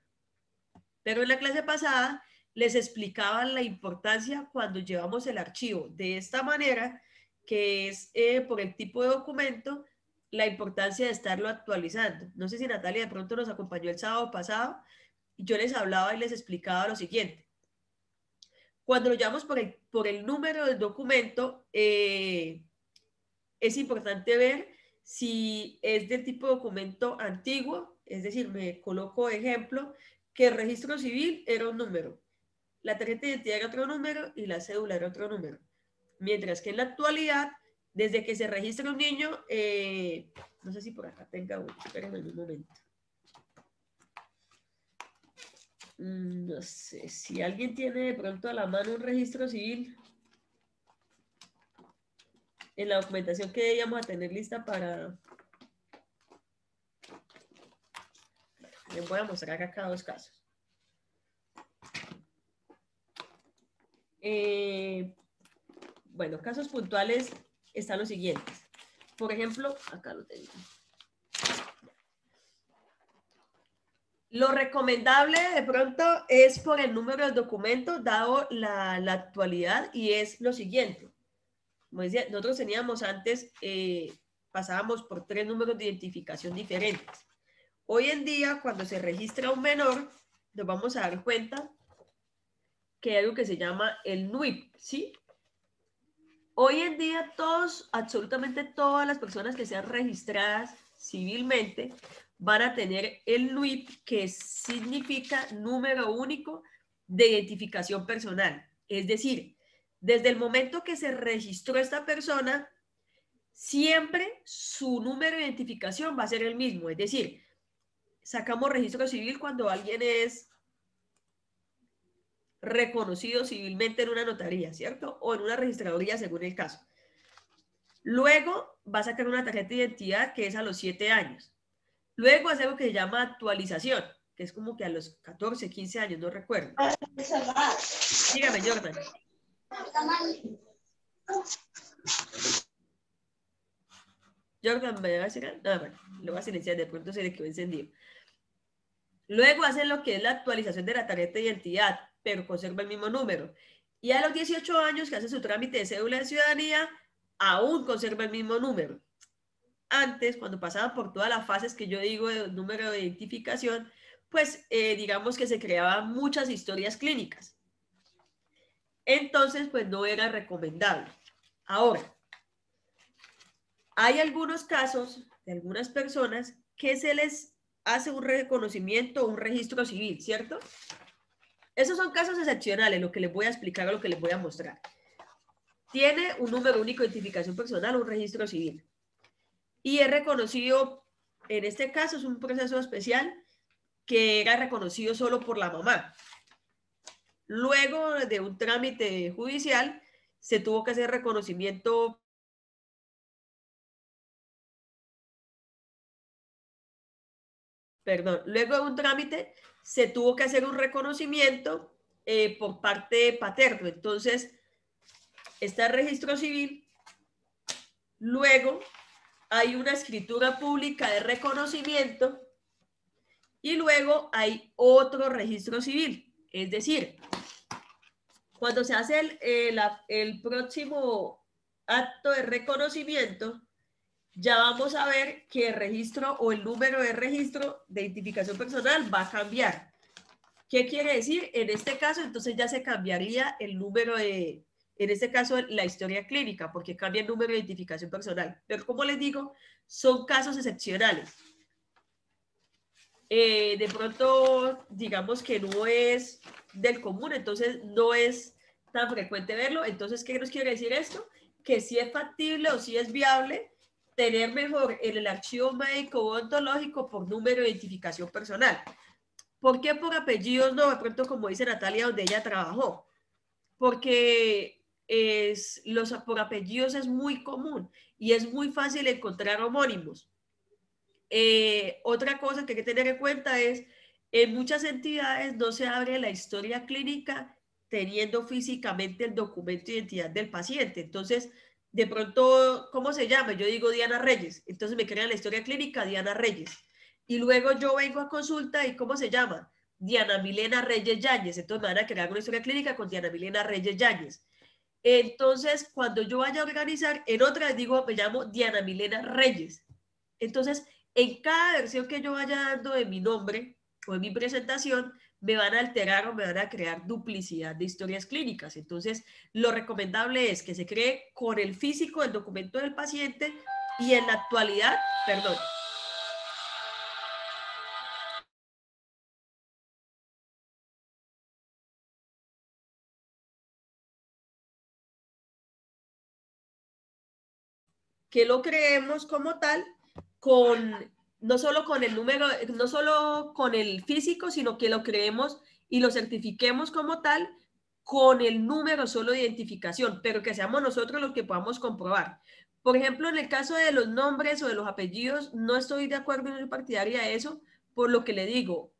Pero en la clase pasada les explicaban la importancia cuando llevamos el archivo de esta manera, que es por el tipo de documento, la importancia de estarlo actualizando. No sé si Natalia de pronto nos acompañó el sábado pasado y yo les hablaba y les explicaba lo siguiente. Cuando lo llamamos por el número del documento, es importante ver si es del tipo de documento antiguo, es decir, me coloco ejemplo, que el registro civil era un número, la tarjeta de identidad era otro número y la cédula era otro número. Mientras que en la actualidad, desde que se registra un niño, no sé si por acá tenga uno, espérenme un momento. No sé, si alguien tiene de pronto a la mano un registro civil, en la documentación que íbamos a tener lista para... Les voy a mostrar acá dos casos. Bueno, casos puntuales están los siguientes. Por ejemplo, acá lo tengo. Lo recomendable de pronto es por el número del documento, dado la actualidad, y es lo siguiente. Como decía, nosotros teníamos antes, pasábamos por 3 números de identificación diferentes. Hoy en día, cuando se registra un menor, nos vamos a dar cuenta que hay algo que se llama el NUIP, ¿sí? Hoy en día todos, absolutamente todas las personas que sean registradas civilmente van a tener el NUIP, que significa número único de identificación personal. Es decir, desde el momento que se registró esta persona, siempre su número de identificación va a ser el mismo. Es decir, sacamos registro civil cuando alguien es reconocido civilmente en una notaría, ¿cierto? O en una registraduría, según el caso. Luego va a sacar una tarjeta de identidad que es a los 7 años. Luego hace algo que se llama actualización, que es como que a los 14, 15 años, no recuerdo. Dígame, Jordan. Jordan, ¿me va a decir? No, bueno, lo voy a silenciar, de pronto se le quedó encendido. Luego hacen lo que es la actualización de la tarjeta de identidad, pero conserva el mismo número. Y a los 18 años que hace su trámite de cédula de ciudadanía, aún conserva el mismo número. Antes, cuando pasaban por todas las fases que yo digo de número de identificación, pues digamos que se creaban muchas historias clínicas. Entonces, pues no era recomendable. Ahora, hay algunos casos de algunas personas que se les hace un reconocimiento, un registro civil, ¿cierto? Esos son casos excepcionales, lo que les voy a explicar o lo que les voy a mostrar. Tiene un número único de identificación personal, un registro civil. Y es reconocido, en este caso es un proceso especial que era reconocido solo por la mamá. Luego de un trámite judicial, se tuvo que hacer reconocimiento luego de un trámite se tuvo que hacer un reconocimiento por parte paterno. Entonces, está el registro civil, luego hay una escritura pública de reconocimiento y luego hay otro registro civil. Es decir, cuando se hace el próximo acto de reconocimiento, ya vamos a ver que el registro o el número de registro de identificación personal va a cambiar. ¿Qué quiere decir? En este caso, entonces ya se cambiaría el número de, en este caso, la historia clínica, porque cambia el número de identificación personal. Pero como les digo, son casos excepcionales. De pronto, digamos que no es del común, entonces no es tan frecuente verlo. Entonces, ¿qué nos quiere decir esto? Que sí es factible o sí es viable tener mejor en el archivo médico o odontológico por número de identificación personal. ¿Por qué por apellidos no? De pronto, como dice Natalia, donde ella trabajó. Porque por apellidos es muy común y es muy fácil encontrar homónimos. Otra cosa que hay que tener en cuenta es, en muchas entidades no se abre la historia clínica teniendo físicamente el documento de identidad del paciente. Entonces, de pronto, ¿cómo se llama? Yo digo Diana Reyes, entonces me crean la historia clínica Diana Reyes. Y luego yo vengo a consulta y ¿cómo se llama? Diana Milena Reyes Yáñez. Entonces me van a crear una historia clínica con Diana Milena Reyes Yáñez. Entonces, cuando yo vaya a organizar, en otra les digo, me llamo Diana Milena Reyes. Entonces, en cada versión que yo vaya dando de mi nombre o de mi presentación, me van a alterar o me van a crear duplicidad de historias clínicas. Entonces, lo recomendable es que se cree con el físico del documento del paciente y en la actualidad, perdón, que lo creemos como tal, no solo con el número, no solo con el físico, sino que lo creemos y lo certifiquemos como tal con el número solo de identificación, pero que seamos nosotros los que podamos comprobar. Por ejemplo, en el caso de los nombres o de los apellidos, no estoy de acuerdo, en el partidaria de eso, por lo que le digo,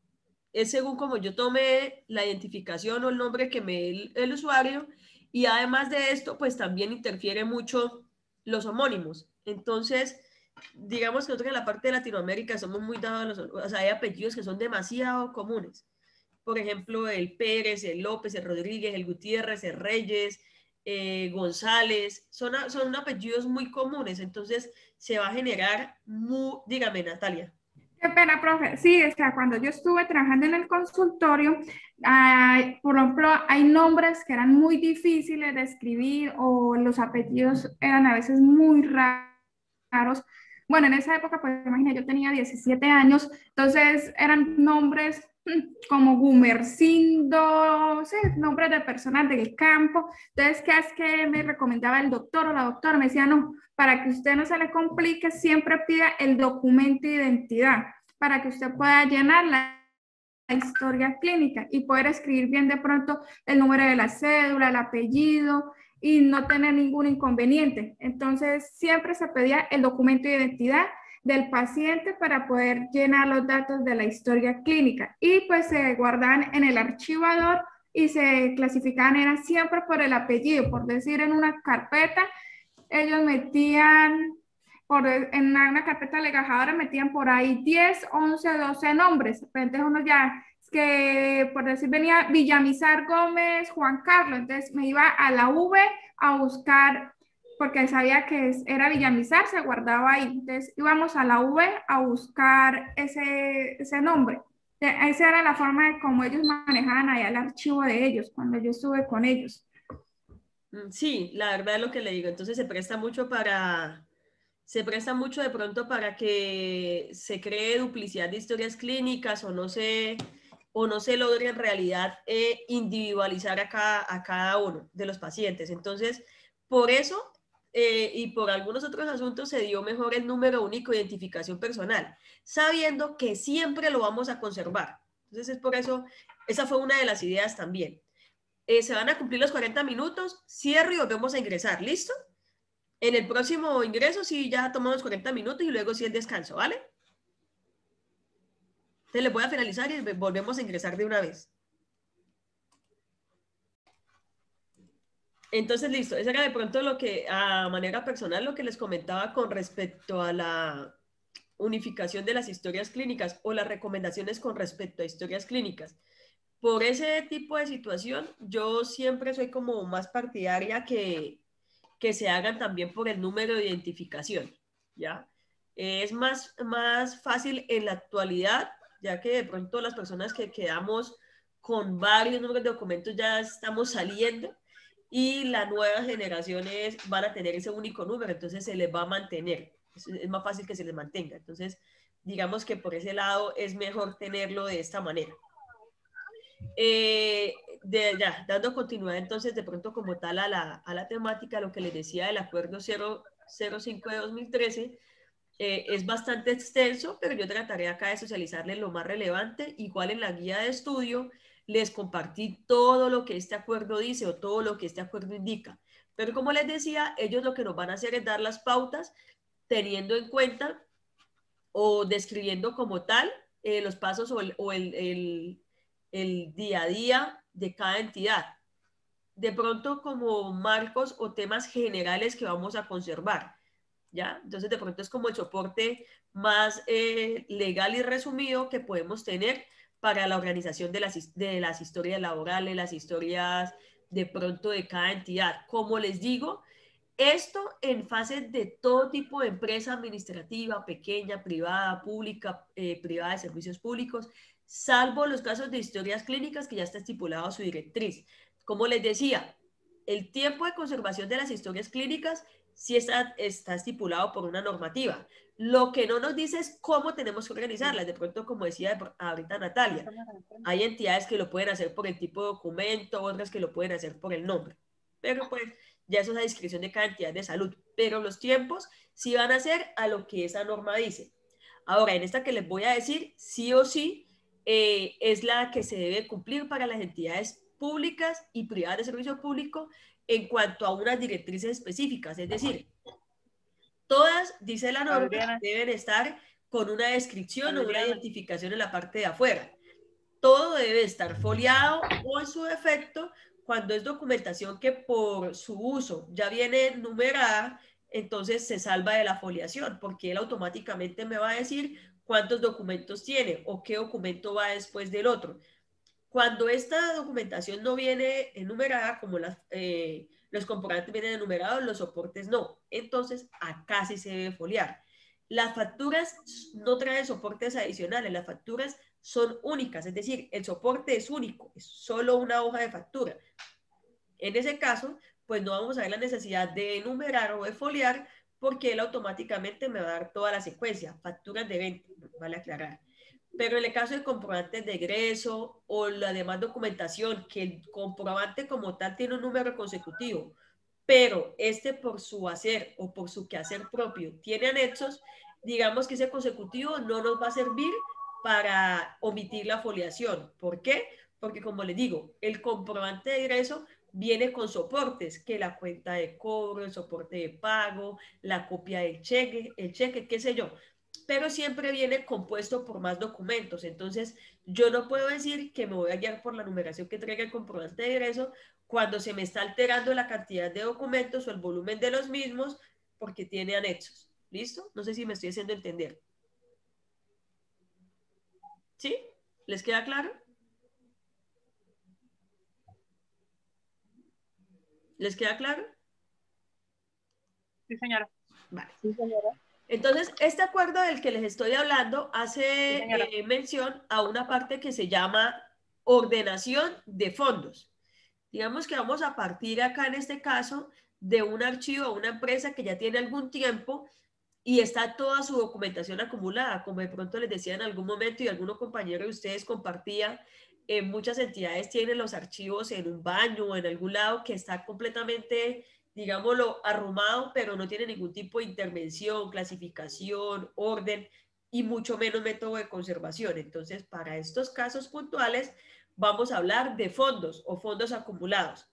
es según como yo tome la identificación o el nombre que me dé el usuario, y además de esto, pues también interfiere mucho los homónimos. Entonces, digamos que nosotros en la parte de Latinoamérica somos muy dados a o sea, hay apellidos que son demasiado comunes. Por ejemplo, el Pérez, el López, el Rodríguez, el Gutiérrez, el Reyes, González, son apellidos muy comunes. Entonces, se va a generar, dígame, Natalia. Qué pena, profe. Sí, o sea, cuando yo estuve trabajando en el consultorio, por ejemplo, hay nombres que eran muy difíciles de escribir o los apellidos eran a veces muy raros. Bueno, en esa época, pues imagínate, yo tenía 17 años, entonces eran nombres como Gumercindo, sí, nombres de personas del campo. Entonces, ¿qué es que me recomendaba el doctor o la doctora? Me decía, no, para que usted no se le complique, siempre pida el documento de identidad para que usted pueda llenar la historia clínica y poder escribir bien de pronto el número de la cédula, el apellido y no tener ningún inconveniente. Entonces, siempre se pedía el documento de identidad del paciente para poder llenar los datos de la historia clínica y pues se guardaban en el archivador y se clasificaban, era siempre por el apellido, por decir en una carpeta, ellos metían, en una carpeta legajadora metían por ahí 10, 11, 12 nombres, entonces uno ya, es que por decir venía Villamizar Gómez, Juan Carlos, entonces me iba a la V a buscar, porque sabía que era Villamizar, se guardaba ahí, entonces íbamos a la V a buscar ese nombre. Esa era la forma de cómo ellos manejaban allá el archivo de ellos, cuando yo estuve con ellos. Sí, la verdad es lo que le digo. Entonces se presta mucho de pronto para que se cree duplicidad de historias clínicas o no se logre en realidad individualizar a cada uno de los pacientes. Entonces, por eso y por algunos otros asuntos se dio mejor el número único de identificación personal, sabiendo que siempre lo vamos a conservar. Entonces es por eso, esa fue una de las ideas también. Se van a cumplir los 40 minutos, cierro y volvemos a ingresar, ¿listo? En el próximo ingreso sí ya tomamos 40 minutos y luego sí el descanso, ¿vale? Entonces les voy a finalizar y volvemos a ingresar de una vez. Entonces, listo. Eso era de pronto lo que, a manera personal, lo que les comentaba con respecto a la unificación de las historias clínicas o las recomendaciones con respecto a historias clínicas. Por ese tipo de situación, yo siempre soy como más partidaria que se hagan también por el número de identificación, ¿ya? Es más fácil en la actualidad, ya que de pronto las personas que quedamos con varios números de documentos ya estamos saliendo y las nuevas generaciones van a tener ese único número, entonces se les va a mantener, es más fácil que se les mantenga. Entonces, digamos que por ese lado es mejor tenerlo de esta manera. Ya, dando continuidad entonces de pronto como tal a la temática, lo que les decía del acuerdo 005 de 2013, es bastante extenso, pero yo trataré acá de socializarles lo más relevante. Igual en la guía de estudio les compartí todo lo que este acuerdo dice o todo lo que este acuerdo indica. Pero como les decía, ellos lo que nos van a hacer es dar las pautas teniendo en cuenta o describiendo como tal los pasos o el día a día de cada entidad. De pronto como marcos o temas generales que vamos a conservar, ¿ya? Entonces de pronto es como el soporte más legal y resumido que podemos tener para la organización de las historias laborales, las historias de pronto de cada entidad. Como les digo, Esto en fases de todo tipo de empresa administrativa, pequeña, privada, pública, privada de servicios públicos, salvo los casos de historias clínicas que ya está estipulado su directriz. Como les decía, el tiempo de conservación de las historias clínicas sí está estipulado por una normativa. Lo que no nos dice es cómo tenemos que organizarlas. De pronto, como decía ahorita Natalia, hay entidades que lo pueden hacer por el tipo de documento, otras que lo pueden hacer por el nombre. Pero pues ya eso es a discreción de cada entidad de salud. Pero los tiempos sí van a ser a lo que esa norma dice. Ahora, en esta que les voy a decir, sí o sí, es la que se debe cumplir para las entidades públicas y privadas de servicio público en cuanto a unas directrices específicas. Es decir, todas, dice la norma, Adriana, deben estar con una descripción o una identificación en la parte de afuera. Todo debe estar foliado o en su defecto, cuando es documentación que por su uso ya viene numerada, entonces se salva de la foliación, porque él automáticamente me va a decir cuántos documentos tiene o qué documento va después del otro. Cuando esta documentación no viene enumerada, como los componentes vienen enumerados, los soportes no. Entonces, acá sí se debe foliar. Las facturas no traen soportes adicionales, las facturas son únicas, es decir, el soporte es único, es solo una hoja de factura. En ese caso, pues no vamos a ver la necesidad de enumerar o de foliar, porque él automáticamente me va a dar toda la secuencia, facturas de venta, vale aclarar. Pero en el caso de comprobantes de egreso o la demás documentación, que el comprobante como tal tiene un número consecutivo, pero este por su hacer o por su quehacer propio tiene anexos, digamos que ese consecutivo no nos va a servir para omitir la foliación. ¿Por qué? Porque como les digo, el comprobante de egreso viene con soportes, que la cuenta de cobro, el soporte de pago, la copia del cheque, el cheque, qué sé yo, pero siempre viene compuesto por más documentos. Entonces, yo no puedo decir que me voy a guiar por la numeración que traiga el comprobante de egreso cuando se me está alterando la cantidad de documentos o el volumen de los mismos porque tiene anexos. ¿Listo? No sé si me estoy haciendo entender. ¿Sí? ¿Les queda claro? ¿Les queda claro? Sí, señora. Vale. Sí, señora. Entonces, este acuerdo del que les estoy hablando hace mención a una parte que se llama ordenación de fondos. Digamos que vamos a partir acá en este caso de un archivo o una empresa que ya tiene algún tiempo y está toda su documentación acumulada, como de pronto les decía en algún momento y algunos compañeros de ustedes compartían, muchas entidades tienen los archivos en un baño o en algún lado que está completamente, digámoslo, arrumado, pero no tiene ningún tipo de intervención, clasificación, orden y mucho menos método de conservación. Entonces, para estos casos puntuales, vamos a hablar de fondos o fondos acumulados.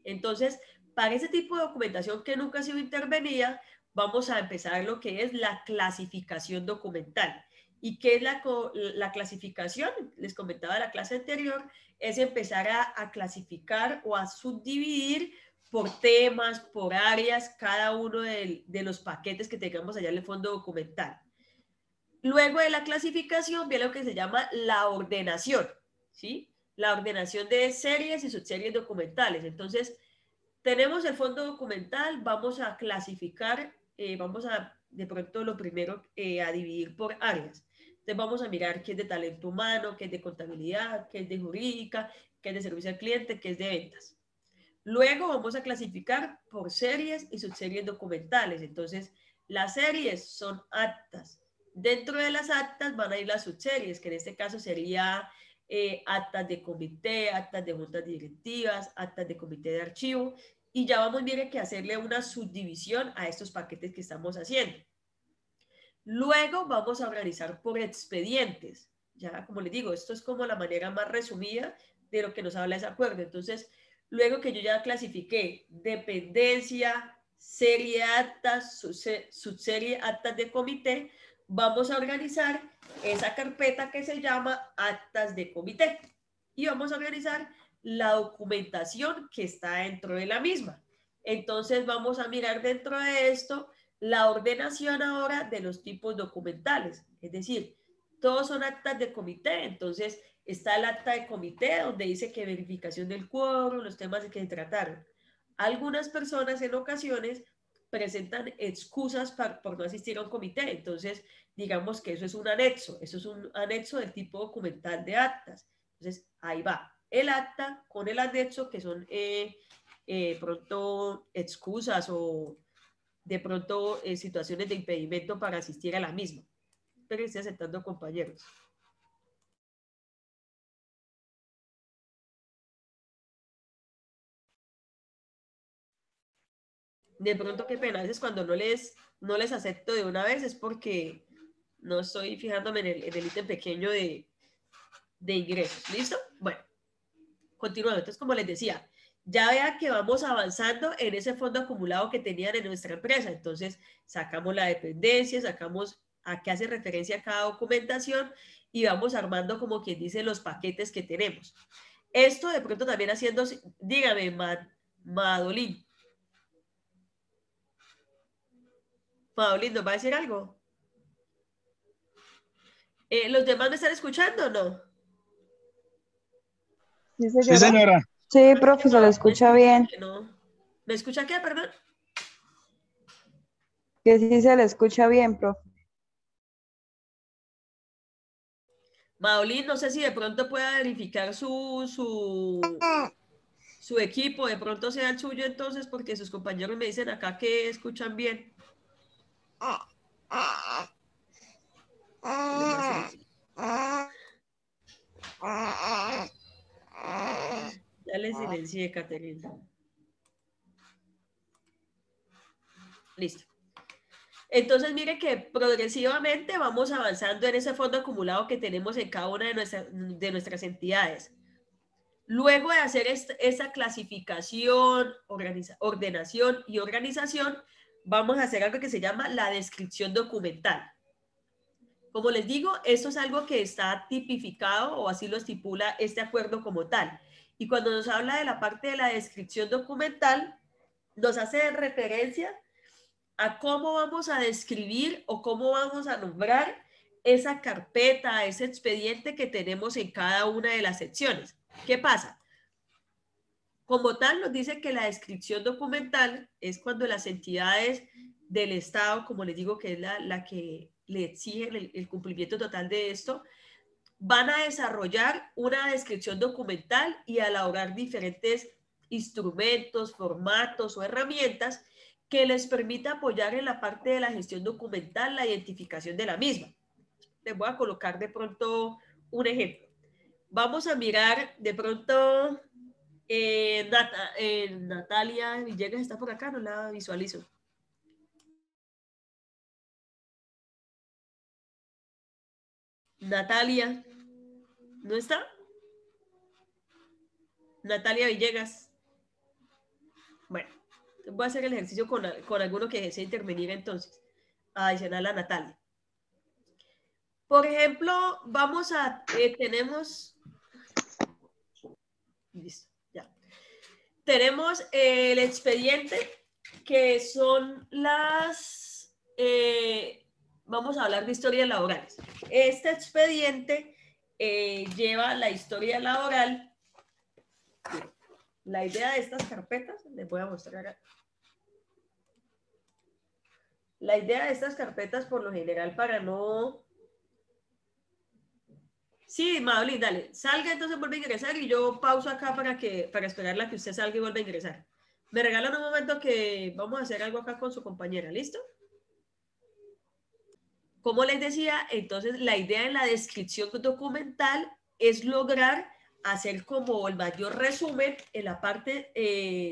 Entonces, para ese tipo de documentación que nunca ha sido intervenida, vamos a empezar lo que es la clasificación documental. ¿Y qué es la clasificación? Les comentaba en la clase anterior, es empezar a clasificar o a subdividir por temas, por áreas, cada uno de los paquetes que tengamos allá en el fondo documental. Luego de la clasificación viene lo que se llama la ordenación, ¿sí? La ordenación de series y subseries documentales. Entonces, tenemos el fondo documental, vamos a clasificar, vamos a, de pronto lo primero, a dividir por áreas. Entonces vamos a mirar qué es de talento humano, qué es de contabilidad, qué es de jurídica, qué es de servicio al cliente, qué es de ventas. Luego vamos a clasificar por series y subseries documentales. Entonces, las series son actas. Dentro de las actas van a ir las subseries, que en este caso sería actas de comité, actas de juntas directivas, actas de comité de archivo, y ya vamos a tener que hacerle una subdivisión a estos paquetes que estamos haciendo. Luego vamos a organizar por expedientes. Ya, como les digo, esto es como la manera más resumida de lo que nos habla ese acuerdo. Entonces, luego que yo ya clasifiqué dependencia, serie de actas, subserie actas de comité, vamos a organizar esa carpeta que se llama actas de comité y vamos a organizar la documentación que está dentro de la misma. Entonces vamos a mirar dentro de esto la ordenación ahora de los tipos documentales, es decir, todos son actas de comité. Entonces está el acta de comité donde dice que verificación del quórum, los temas de que se trataron. Algunas personas en ocasiones presentan excusas por no asistir a un comité, entonces digamos que eso es un anexo del tipo documental de actas. Entonces ahí va el acta con el anexo, que son pronto excusas o de pronto situaciones de impedimento para asistir a la misma. Pero estoy aceptando, compañeros. De pronto, qué pena, a veces cuando no les acepto de una vez es porque no estoy fijándome en el ítem pequeño de ingresos. ¿Listo? Bueno, continuamos. Entonces, como les decía, ya vean que vamos avanzando en ese fondo acumulado que tenían en nuestra empresa. Entonces, sacamos la dependencia, sacamos a qué hace referencia cada documentación y vamos armando, como quien dice, los paquetes que tenemos. Esto de pronto también haciendo, dígame, Madolín. Madolín, ¿nos va a decir algo? ¿Los demás me están escuchando o no? Sí, señora. Sí, señora. Sí, profe, se lo escucha bien. No. ¿Me escucha qué, perdón? Que sí se le escucha bien, profe. Maolín, no sé si de pronto pueda verificar su equipo, de pronto sea el suyo entonces, porque sus compañeros me dicen acá que escuchan bien. Ya le silencié, Caterina. Listo. Entonces, mire que progresivamente vamos avanzando en ese fondo acumulado que tenemos en cada una de nuestras entidades. Luego de hacer esta clasificación, ordenación y organización, vamos a hacer algo que se llama la descripción documental. Como les digo, esto es algo que está tipificado o así lo estipula este acuerdo como tal. Y cuando nos habla de la parte de la descripción documental, nos hace referencia a cómo vamos a describir o cómo vamos a nombrar esa carpeta, ese expediente que tenemos en cada una de las secciones. ¿Qué pasa? Como tal, nos dice que la descripción documental es cuando las entidades del Estado, como les digo, que es la que le exigen el cumplimiento total de esto, van a desarrollar una descripción documental y a elaborar diferentes instrumentos, formatos o herramientas que les permita apoyar en la parte de la gestión documental la identificación de la misma. Les voy a colocar de pronto un ejemplo. Vamos a mirar de pronto, Natalia Villegas está por acá, no la visualizo. Natalia, ¿no está? Natalia Villegas. Bueno, voy a hacer el ejercicio con alguno que desee intervenir entonces, adicional a Natalia. Por ejemplo, vamos a, tenemos, listo, ya. Tenemos el expediente, que son las, vamos a hablar de historias laborales. Este expediente lleva la historia laboral. La idea de estas carpetas, les voy a mostrar acá. La idea de estas carpetas, por lo general, para no... Sí, Madeline, dale. Salga, entonces vuelve a ingresar y yo pauso acá para esperarla a que usted salga y vuelva a ingresar. Me regalan un momento que vamos a hacer algo acá con su compañera, ¿listo? Como les decía, entonces la idea en la descripción documental es lograr hacer como el mayor resumen en la parte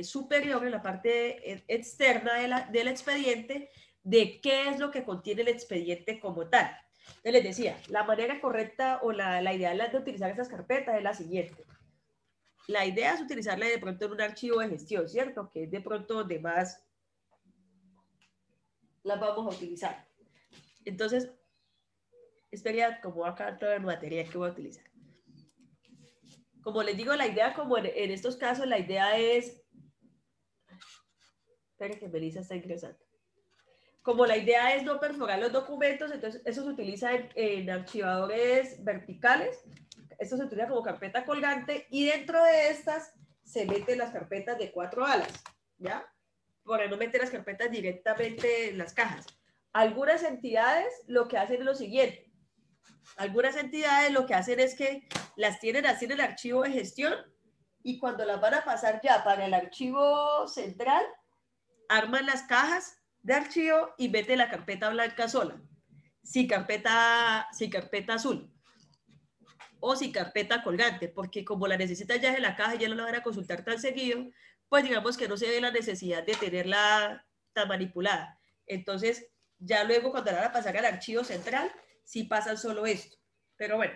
superior, en la parte externa del expediente, de qué es lo que contiene el expediente como tal. Entonces les decía, la manera correcta o la ideal de utilizar estas carpetas es la siguiente. La idea es utilizarla de pronto en un archivo de gestión, ¿cierto? Que es de pronto donde más las vamos a utilizar. Entonces, espera, como acá toda la materia que voy a utilizar. Como les digo, la idea, como en estos casos, la idea es... Esperen que Melissa está ingresando. Como la idea es no perforar los documentos, entonces eso se utiliza en archivadores verticales. Esto se utiliza como carpeta colgante y dentro de estas se meten las carpetas de 4 alas. ¿ya? Para no meter las carpetas directamente en las cajas. Algunas entidades lo que hacen es lo siguiente. Algunas entidades lo que hacen es que las tienen así en el archivo de gestión y cuando las van a pasar ya para el archivo central, arman las cajas de archivo y meten la carpeta blanca sola, sin carpeta azul o sin carpeta colgante, porque como la necesitan ya en la caja y ya no la van a consultar tan seguido, pues digamos que no se ve la necesidad de tenerla tan manipulada. Entonces, ya luego cuando la van a pasar al archivo central, sí pasan solo esto. Pero bueno,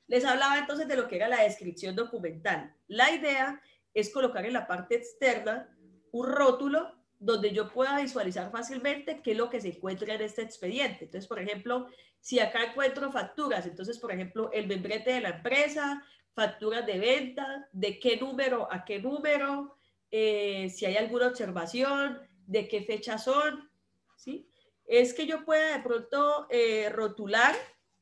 les hablaba entonces de lo que era la descripción documental. La idea es colocar en la parte externa un rótulo donde yo pueda visualizar fácilmente qué es lo que se encuentra en este expediente. Entonces, por ejemplo, si acá encuentro facturas, entonces, por ejemplo, el membrete de la empresa, facturas de venta, de qué número a qué número, si hay alguna observación, de qué fecha son, ¿sí? Es que yo pueda de pronto rotular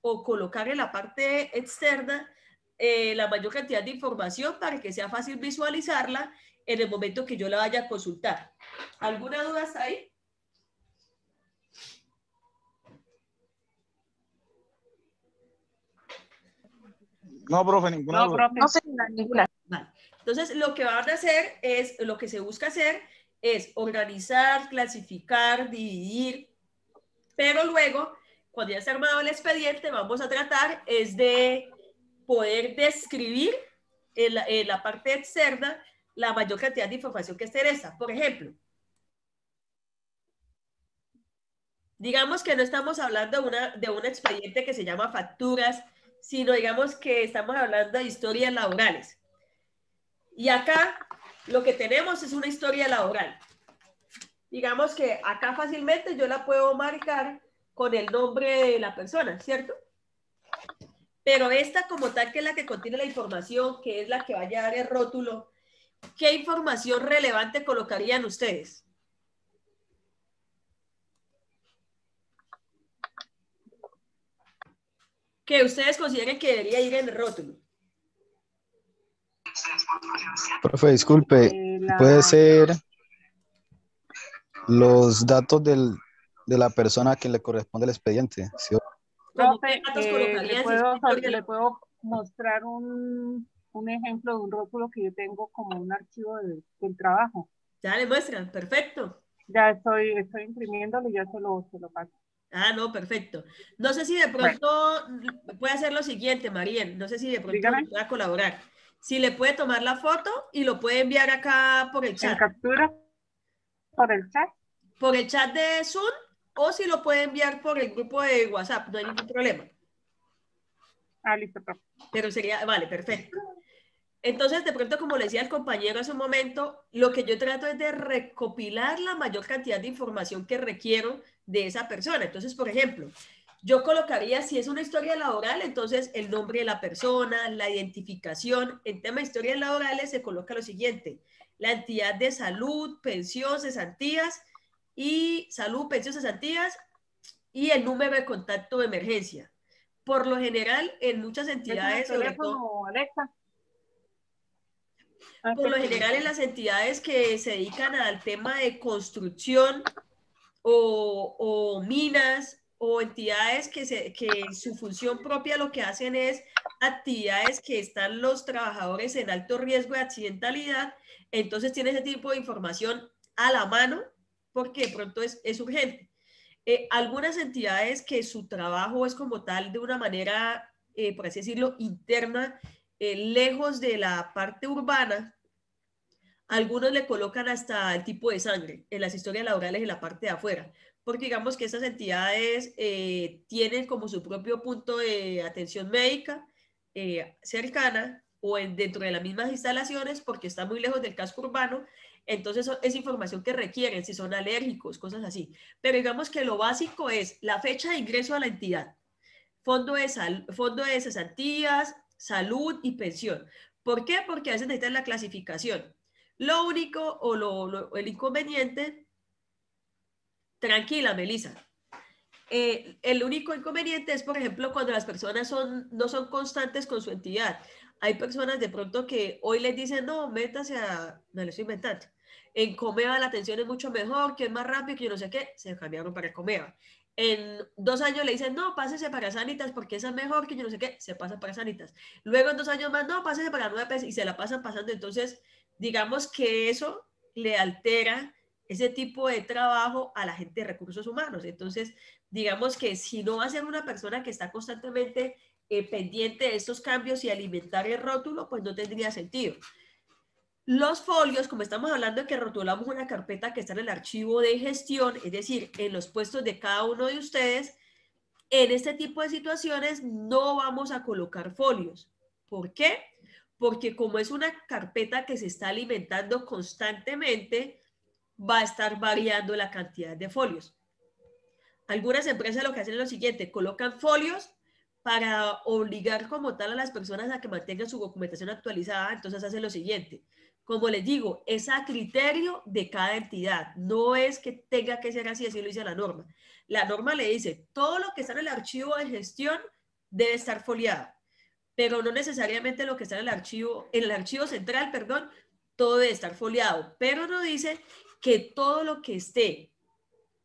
o colocar en la parte externa la mayor cantidad de información para que sea fácil visualizarla en el momento que yo la vaya a consultar. ¿Alguna duda hasta ahí? No, profe, ninguna No, duda. profe. No sé, ninguna. Vale. Entonces, lo que van a hacer es, lo que se busca hacer es organizar, clasificar, dividir, pero luego, cuando ya está armado el expediente, vamos a tratar es de poder describir en la parte externa la mayor cantidad de información que esté en esta. Por ejemplo, digamos que no estamos hablando de un expediente que se llama facturas, sino digamos que estamos hablando de historias laborales. Y acá lo que tenemos es una historia laboral. Digamos que acá fácilmente yo la puedo marcar con el nombre de la persona, ¿cierto? Pero esta como tal, que es la que contiene la información, que es la que va a llevar el rótulo, ¿qué información relevante colocarían ustedes? Que ustedes consideren que debería ir en el rótulo. Profe, disculpe, puede ser los datos de la persona a quien le corresponde el expediente. ¿Sí? Profe, le puedo mostrar un ejemplo de un rótulo que yo tengo como un archivo del trabajo. Ya le muestran, perfecto. Ya estoy imprimiéndolo y ya se lo paso. Ah, no, perfecto. No sé si de pronto puede hacer lo siguiente, Marien, no sé si de pronto pueda colaborar. Si le puede tomar la foto y lo puede enviar acá por el chat. ¿En captura? ¿Por el chat? Por el chat de Zoom o si lo puede enviar por el grupo de WhatsApp, no hay ningún problema. Ah, listo, profe. Pero sería, vale, perfecto. Entonces, de pronto, como le decía el compañero hace un momento, lo que yo trato es de recopilar la mayor cantidad de información que requiero de esa persona. Entonces, por ejemplo, yo colocaría, si es una historia laboral, entonces el nombre de la persona, la identificación. En tema de historias laborales se coloca lo siguiente: la entidad de salud, pensión, cesantías y salud, pensión, cesantías y el número de contacto de emergencia. Por lo general, en muchas entidades, sobre todo, Alexa. por lo general en las entidades que se dedican al tema de construcción o minas o entidades que su función propia lo que hacen es actividades que están los trabajadores en alto riesgo de accidentalidad, entonces tiene ese tipo de información a la mano porque de pronto es urgente. Algunas entidades que su trabajo es como tal de una manera, por así decirlo, interna, lejos de la parte urbana, algunos le colocan hasta el tipo de sangre en las historias laborales en la parte de afuera, porque digamos que estas entidades tienen como su propio punto de atención médica cercana o dentro de las mismas instalaciones porque está muy lejos del casco urbano. Entonces es información que requieren, si son alérgicos, cosas así. Pero digamos que lo básico es la fecha de ingreso a la entidad, fondo de cesantías, salud y pensión. ¿Por qué? Porque a veces necesitan la clasificación. Lo único o el inconveniente, tranquila, Melissa, el único inconveniente es, por ejemplo, cuando las personas no son constantes con su entidad. Hay personas de pronto que hoy les dicen, no, métase a, me lo estoy inventando, En Comeva la atención es mucho mejor, que es más rápido, que yo no sé qué, se cambiaron para Comeva. En 2 años le dicen, no, pásese para Sanitas porque esa es mejor, que yo no sé qué, se pasa para Sanitas. Luego en 2 años más, no, pásese para 9 y se la pasan pasando. Entonces, digamos que eso le altera ese tipo de trabajo a la gente de recursos humanos. Entonces, digamos que si no va a ser una persona que está constantemente pendiente de estos cambios y alimentar el rótulo, pues no tendría sentido. Los folios, como estamos hablando de que rotulamos una carpeta que está en el archivo de gestión, es decir, en los puestos de cada uno de ustedes, en este tipo de situaciones no vamos a colocar folios. ¿Por qué? Porque como es una carpeta que se está alimentando constantemente, va a estar variando la cantidad de folios. Algunas empresas lo que hacen es lo siguiente, colocan folios para obligar como tal a las personas a que mantengan su documentación actualizada, entonces hacen lo siguiente. Como les digo, es a criterio de cada entidad, no es que tenga que ser así, así lo dice la norma. La norma le dice, todo lo que está en el archivo de gestión debe estar foliado, pero no necesariamente lo que está en el archivo central, perdón, todo debe estar foliado, pero no dice que todo lo que esté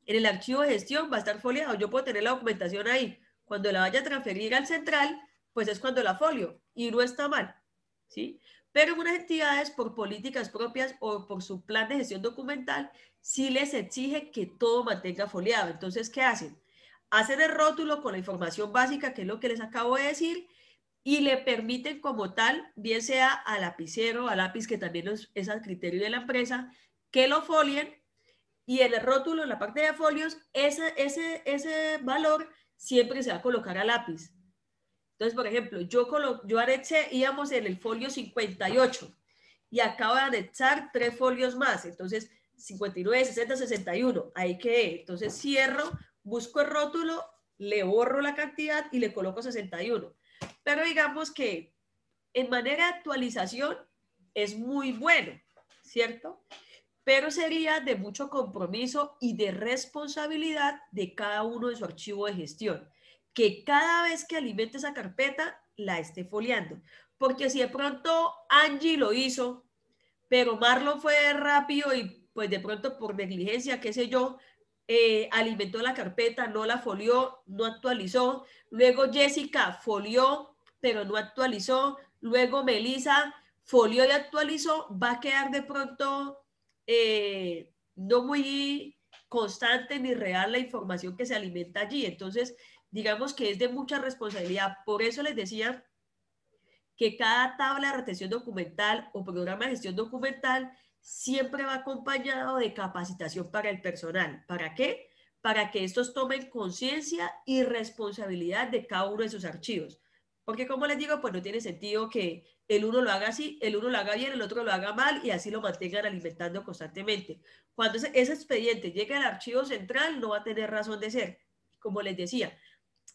en el archivo de gestión va a estar foliado. Yo puedo tener la documentación ahí, cuando la vaya a transferir al central, pues es cuando la folio, y no está mal, ¿sí? Pero en unas entidades, por políticas propias o por su plan de gestión documental, sí les exige que todo mantenga foliado. Entonces, ¿qué hacen? Hacen el rótulo con la información básica, que es lo que les acabo de decir, y le permiten como tal, bien sea a lapicero, a lápiz, que también es al criterio de la empresa, que lo folien, y en el rótulo, en la parte de folios, ese valor siempre se va a colocar a lápiz. Entonces, por ejemplo, yo anexé, íbamos en el folio 58 y acabo de anexar 3 folios más. Entonces, 59, 60, 61. Ahí quedé. Entonces, cierro, busco el rótulo, le borro la cantidad y le coloco 61. Pero digamos que en manera de actualización es muy bueno, ¿cierto? Pero sería de mucho compromiso y de responsabilidad de cada uno de su archivo de gestión, que cada vez que alimente esa carpeta la esté foliando, porque si de pronto Angie lo hizo, pero Marlon fue rápido y pues de pronto por negligencia, qué sé yo, alimentó la carpeta, no la folió, no actualizó, luego Jessica folió, pero no actualizó, luego Melissa folió y actualizó, va a quedar de pronto no muy constante ni real la información que se alimenta allí. Entonces, digamos que es de mucha responsabilidad. Por eso les decía que cada tabla de retención documental o programa de gestión documental siempre va acompañado de capacitación para el personal. ¿Para qué? Para que estos tomen conciencia y responsabilidad de cada uno de sus archivos. Porque como les digo, pues no tiene sentido que el uno lo haga así, el uno lo haga bien, el otro lo haga mal y así lo mantengan alimentando constantemente. Cuando ese expediente llegue al archivo central, no va a tener razón de ser. Como les decía,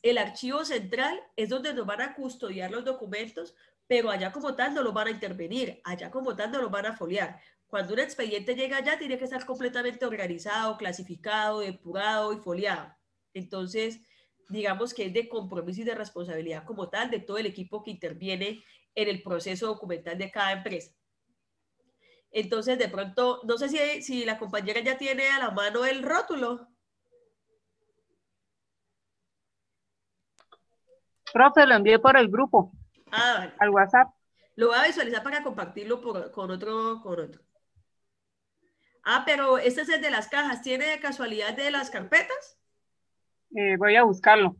el archivo central es donde nos van a custodiar los documentos, pero allá como tal no los van a intervenir, allá como tal no los van a foliar. Cuando un expediente llega allá, tiene que estar completamente organizado, clasificado, depurado y foliado. Entonces, digamos que es de compromiso y de responsabilidad como tal de todo el equipo que interviene en el proceso documental de cada empresa. Entonces, de pronto, no sé si la compañera ya tiene a la mano el rótulo. Profe, lo envié por el grupo. Vale. Al WhatsApp. Lo voy a visualizar para compartirlo con otro. Pero este es el de las cajas. ¿Tiene de casualidad de las carpetas? Voy a buscarlo.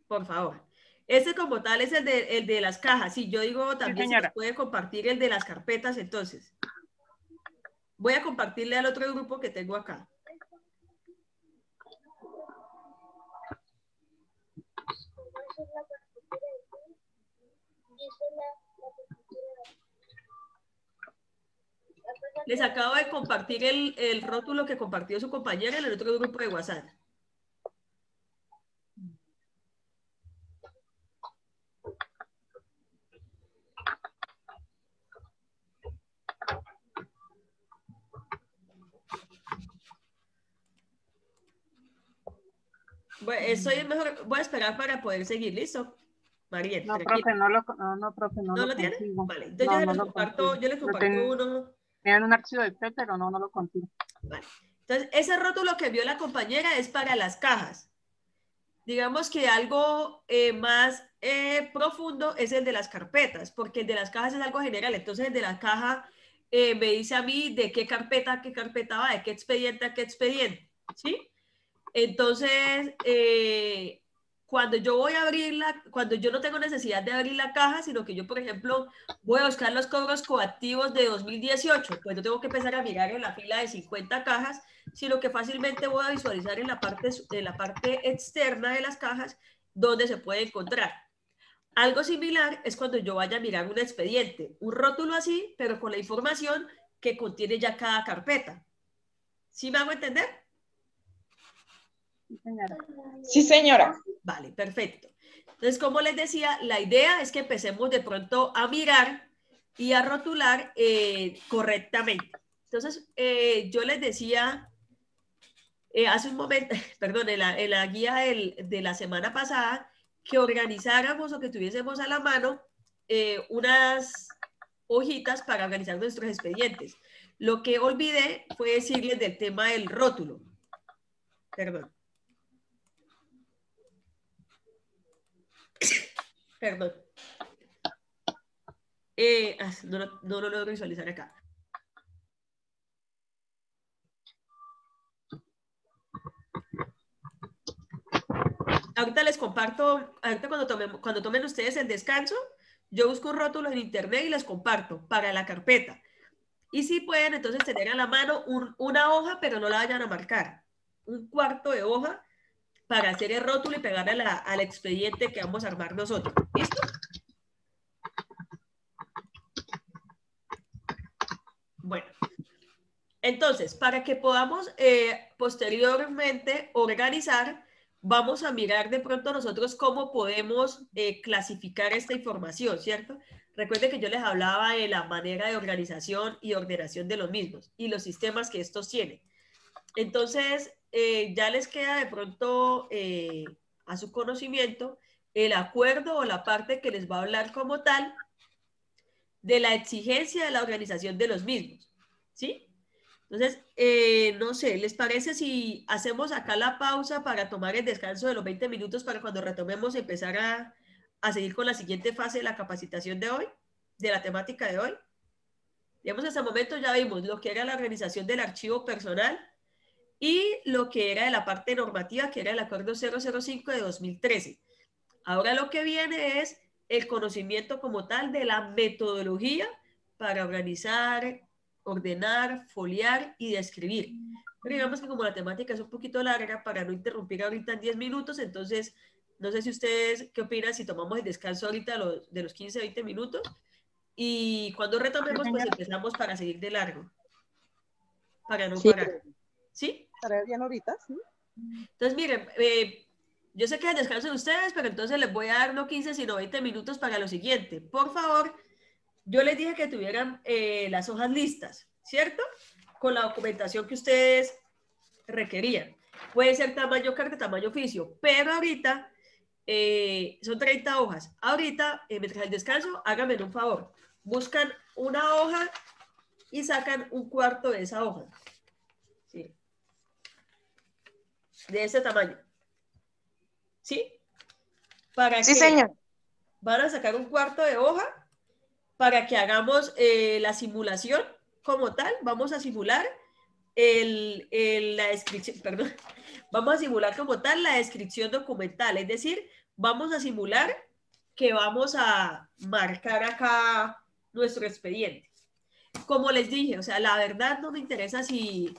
Por favor. Este como tal es el de las cajas. Sí, yo digo también sí, se nos puede compartir el de las carpetas, entonces. Voy a compartirle al otro grupo que tengo acá. Les acabo de compartir el rótulo que compartió su compañera en el otro grupo de WhatsApp. Bueno, estoy mejor, voy a esperar para poder seguir, ¿listo? Mariel, no, profe, no lo ¿No lo tiene? Vale, entonces no, yo les comparto uno Me dan un archivo de Excel, pero no lo consigo. Vale. Entonces, ese rótulo que vio la compañera es para las cajas. Digamos que algo más profundo es el de las carpetas, porque el de las cajas es algo general. Entonces, el de la caja me dice a mí de qué carpeta a qué carpeta va, de qué expediente a qué expediente, ¿sí? Entonces, cuando yo voy a abrirla, cuando yo no tengo necesidad de abrir la caja, sino que yo, por ejemplo, voy a buscar los cobros coactivos de 2018, pues no tengo que empezar a mirar en la fila de 50 cajas, sino que fácilmente voy a visualizar en la parte externa de las cajas donde se puede encontrar. Algo similar es cuando yo vaya a mirar un expediente, un rótulo así, pero con la información que contiene ya cada carpeta. ¿Sí me hago entender? Sí, señora. Sí, señora. Vale, perfecto. Entonces, como les decía, la idea es que empecemos de pronto a mirar y a rotular correctamente. Entonces, yo les decía hace un momento, perdón, en la guía de la semana pasada, que organizáramos o que tuviésemos a la mano unas hojitas para organizar nuestros expedientes. Lo que olvidé fue decirles del tema del rótulo. Perdón. Perdón. No lo logro visualizar acá. Ahorita les comparto, ahorita cuando tomen ustedes el descanso, yo busco un rótulo en internet y les comparto para la carpeta. Y si pueden, entonces tener a la mano una hoja, pero no la vayan a marcar. Un cuarto de hoja para hacer el rótulo y pegar al expediente que vamos a armar nosotros. ¿Listo? Bueno. Entonces, para que podamos posteriormente organizar, vamos a mirar de pronto nosotros cómo podemos clasificar esta información, ¿cierto? Recuerden que yo les hablaba de la manera de organización y ordenación de los mismos y los sistemas que estos tienen. Entonces, ya les queda de pronto a su conocimiento el acuerdo o la parte que les va a hablar como tal de la exigencia de la organización de los mismos, ¿sí? Entonces, no sé, ¿les parece si hacemos acá la pausa para tomar el descanso de los 20 minutos para cuando retomemos empezar a seguir con la siguiente fase de la capacitación de hoy, de la temática de hoy? Digamos, hasta el momento ya vimos lo que era la organización del archivo personal y lo que era de la parte normativa, que era el acuerdo 005 de 2013. Ahora lo que viene es el conocimiento como tal de la metodología para organizar, ordenar, foliar y describir. Pero digamos que como la temática es un poquito larga, para no interrumpir ahorita en 10 minutos, entonces no sé si ustedes qué opinan si tomamos el descanso ahorita de los 15, 20 minutos y cuando retomemos pues empezamos para seguir de largo, para no parar. ¿Sí? Estaré bien ahorita, sí. Entonces miren, yo sé que el descanso de ustedes, pero entonces les voy a dar no 15 sino 20 minutos para lo siguiente. Por favor, yo les dije que tuvieran las hojas listas, ¿cierto? Con la documentación que ustedes requerían. Puede ser tamaño carta, tamaño oficio, pero ahorita son 30 hojas. Ahorita, mientras el descanso, háganme un favor. Buscan una hoja y sacan un cuarto de esa hoja. ¿Sí? De ese tamaño. ¿Sí? ¿Para sí, qué? señor. Van a sacar un cuarto de hoja para que hagamos la simulación como tal. Vamos a simular la descripción, perdón, vamos a simular como tal la descripción documental, es decir, vamos a simular que vamos a marcar acá nuestro expediente. Como les dije, o sea, la verdad no me interesa si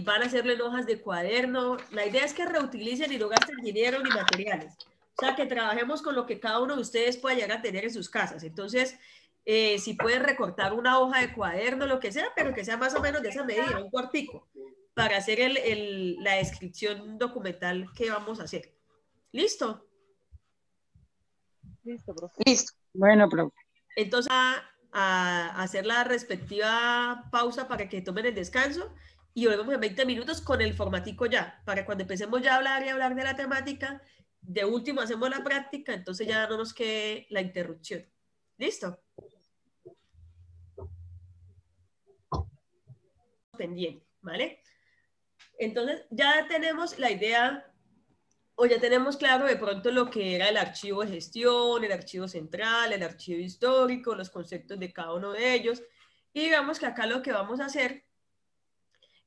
van a hacerlo en hojas de cuaderno. La idea es que reutilicen y no gasten dinero ni materiales. O sea, que trabajemos con lo que cada uno de ustedes pueda llegar a tener en sus casas. Entonces, si pueden recortar una hoja de cuaderno, lo que sea, pero que sea más o menos de esa medida, un cuartico, para hacer la descripción documental que vamos a hacer. ¿Listo? Listo, profe. Listo. Bueno, profe. Entonces, a hacer la respectiva pausa para que tomen el descanso y volvemos en 20 minutos con el formatico ya, para cuando empecemos ya a hablar de la temática, de último hacemos la práctica, entonces ya no nos quede la interrupción. ¿Listo? pendientes, ¿vale? Entonces ya tenemos la idea, o ya tenemos claro de pronto lo que era el archivo de gestión, el archivo central, el archivo histórico, los conceptos de cada uno de ellos. Y digamos que acá lo que vamos a hacer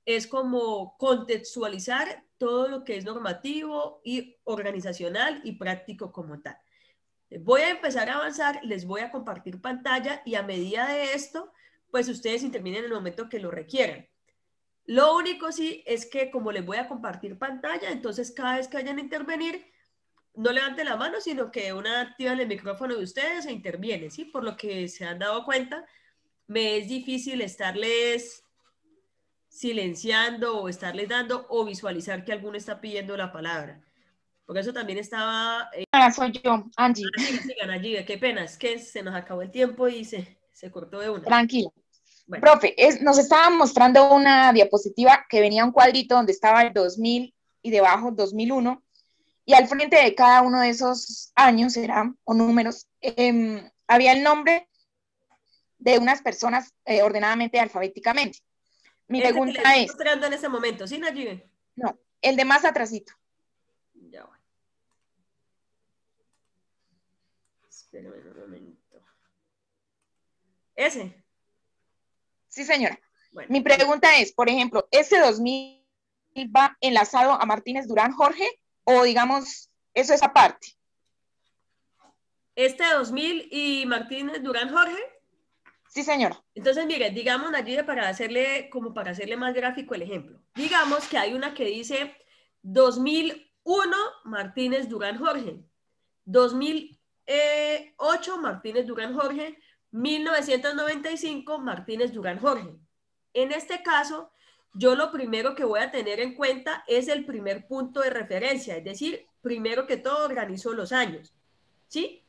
es como contextualizar todo lo que es normativo y organizacional y práctico como tal. Voy a empezar a avanzar, les voy a compartir pantalla y a medida de esto, pues ustedes intervienen en el momento que lo requieran. Lo único sí es que como les voy a compartir pantalla, entonces cada vez que vayan a intervenir, no levanten la mano, sino que una activan el micrófono de ustedes e intervienen, ¿sí? Por lo que se han dado cuenta, me es difícil estarles silenciando o estarles dando o visualizar que alguno está pidiendo la palabra. Por eso también estaba... soy yo, Angie. Sigan allí, qué pena, es que se nos acabó el tiempo y se cortó de una. Tranquila. Bueno. Profe, nos estaba mostrando una diapositiva que venía un cuadrito donde estaba el 2000 y debajo 2001, y al frente de cada uno de esos años o números, había el nombre de unas personas ordenadamente alfabéticamente. Mi pregunta que le es... estoy mostrando en ese momento, ¿sí, Nayibe? No, el de más atrasito. Ya va. Espérame un momento. ¿Ese? Sí, señora. Bueno. Mi pregunta es, por ejemplo, ¿ese 2000 va enlazado a Martínez Durán Jorge o digamos, eso es aparte? ¿Este 2000 y Martínez Durán Jorge? Sí, señora. Entonces, mire, digamos, Nayibe, para hacerle más gráfico el ejemplo. Digamos que hay una que dice 2001 Martínez Durán Jorge, 2008 Martínez Durán Jorge, 1995 Martínez Durán Jorge. En este caso, yo lo primero que voy a tener en cuenta es el primer punto de referencia, es decir, primero que todo organizo los años, ¿sí?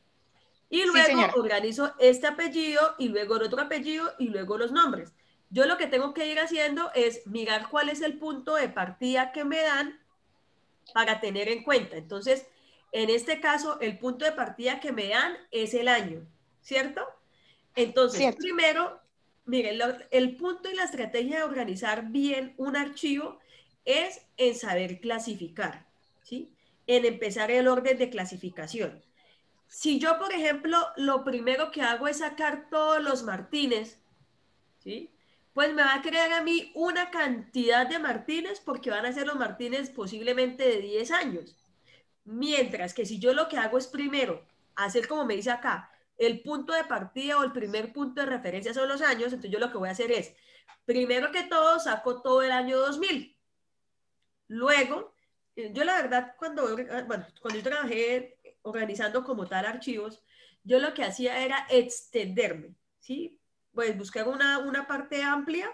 Y luego organizo este apellido y luego el otro apellido y luego los nombres. Yo lo que tengo que ir haciendo es mirar cuál es el punto de partida que me dan para tener en cuenta. Entonces, en este caso, el punto de partida que me dan es el año, ¿cierto? Entonces, primero, miren, el punto y la estrategia de organizar bien un archivo es en saber clasificar, ¿sí? En empezar el orden de clasificación. Si yo, por ejemplo, lo primero que hago es sacar todos los Martínez, ¿sí? Pues me va a crear a mí una cantidad de Martínez porque van a ser los Martínez posiblemente de 10 años. Mientras que si yo lo que hago es primero hacer como me dice acá, el punto de partida o el primer punto de referencia son los años, entonces yo lo que voy a hacer es, primero que todo, saco todo el año 2000. Luego, yo la verdad, cuando yo trabajé organizando como tal archivos, yo lo que hacía era extenderme, ¿sí? Pues buscar una parte amplia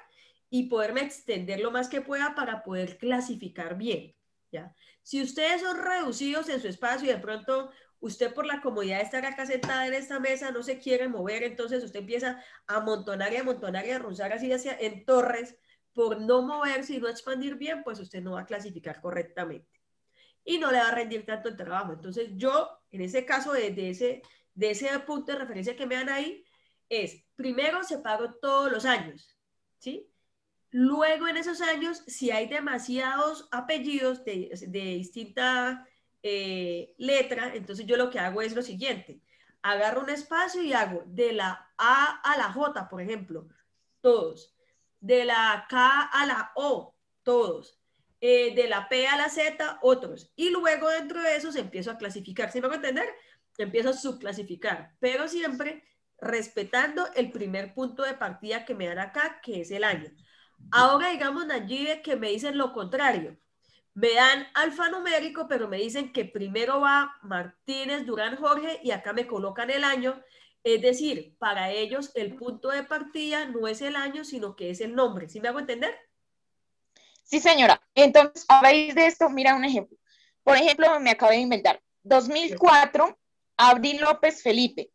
y poderme extender lo más que pueda para poder clasificar bien, ¿ya? Si ustedes son reducidos en su espacio y de pronto usted por la comodidad de estar acá sentada en esta mesa no se quiere mover, entonces usted empieza a amontonar y amontonar y a runzar así en torres por no moverse y no expandir bien, pues usted no va a clasificar correctamente y no le va a rendir tanto el trabajo. Entonces yo, en ese caso, de ese punto de referencia que me dan ahí, es primero separo todos los años, ¿sí? Luego en esos años, si hay demasiados apellidos de distinta letra, entonces yo lo que hago es lo siguiente, agarro un espacio y hago de la A a la J, por ejemplo, todos, de la K a la O, todos, de la P a la Z, otros, y luego dentro de esos empiezo a clasificar, ¿sí me voy a entender? Empiezo a subclasificar, pero siempre respetando el primer punto de partida que me dan acá, que es el año. Ahora digamos, Nayibe, que me dicen lo contrario. Me dan alfanumérico, pero me dicen que primero va Martínez Durán Jorge y acá me colocan el año. Es decir, para ellos el punto de partida no es el año, sino que es el nombre. ¿Sí me hago entender? Sí, señora. Entonces, a raíz de esto, mira un ejemplo. Por ejemplo, me acabé de inventar. 2004, Abril López Felipe.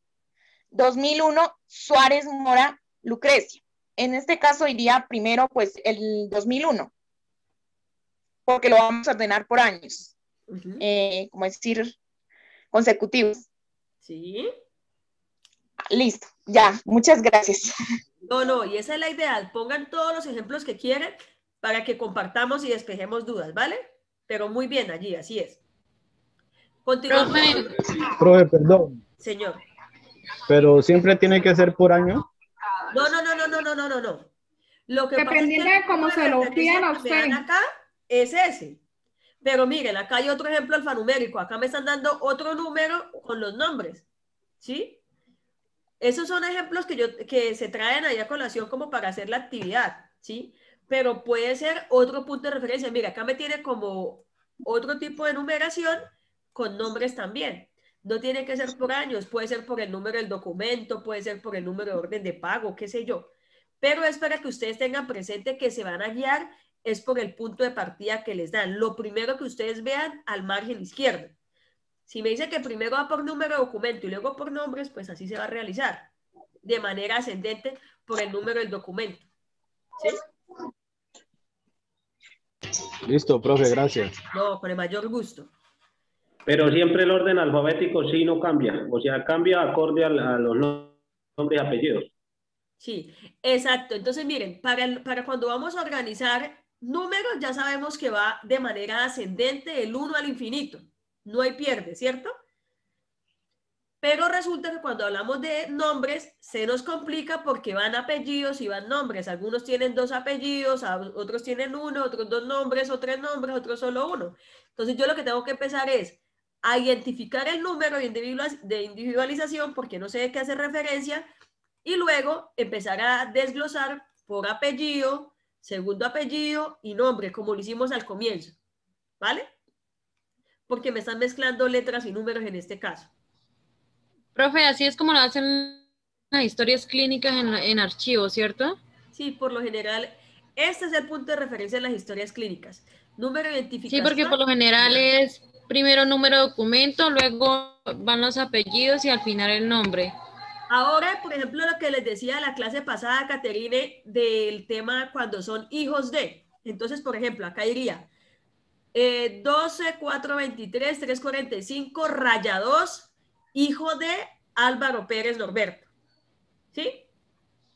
2001, Suárez Mora Lucrecia. En este caso iría primero, pues, el 2001, porque lo vamos a ordenar por años, como decir, consecutivos. Sí. listo, ya, muchas gracias. No, y esa es la idea. Pongan todos los ejemplos que quieren para que compartamos y despejemos dudas, ¿vale? Pero muy bien allí, así es. Continuamos. Profe, perdón. Señor. Pero siempre tiene que ser por año. No. Lo que dependiendo de cómo se lo pidan a usted. Acá es ese. Pero miren, acá hay otro ejemplo alfanumérico. Acá me están dando otro número con los nombres. ¿Sí? Esos son ejemplos que se traen ahí a colación como para hacer la actividad, ¿sí? Pero puede ser otro punto de referencia. Mira, acá me tiene como otro tipo de numeración con nombres también. No tiene que ser por años, puede ser por el número del documento, puede ser por el número de orden de pago, qué sé yo. Pero es para que ustedes tengan presente que se van a guiar es por el punto de partida que les dan. Lo primero que ustedes vean al margen izquierdo. Si me dice que primero va por número de documento y luego por nombres, pues así se va a realizar, de manera ascendente por el número del documento. ¿Sí? Listo, profe, gracias. No, con el mayor gusto. Pero siempre el orden alfabético sí no cambia, o sea, cambia acorde a los nombres y apellidos. Sí, exacto. Entonces, miren, para cuando vamos a organizar números, ya sabemos que va de manera ascendente del 1 al infinito. No hay pierde, ¿cierto? Pero resulta que cuando hablamos de nombres, se nos complica porque van apellidos y van nombres. Algunos tienen 2 apellidos, otros tienen 1, otros 2 nombres o 3 nombres, otros solo 1. Entonces yo lo que tengo que empezar es a identificar el número de individualización porque no sé de qué hace referencia y luego empezar a desglosar por apellido, segundo apellido y nombre, como lo hicimos al comienzo. ¿Vale? Porque me están mezclando letras y números en este caso. Profe, así es como lo hacen las historias clínicas en archivos, ¿cierto? Sí, por lo general, este es el punto de referencia en las historias clínicas. Número de identificación. Sí, porque por lo general es primero número de documento, luego van los apellidos y al final el nombre. Ahora, por ejemplo, lo que les decía la clase pasada, Caterine, del tema cuando son hijos de. Entonces, por ejemplo, acá iría 12, 4, 23, 3, 45, raya 2, hijo de Álvaro Pérez Norberto. ¿Sí?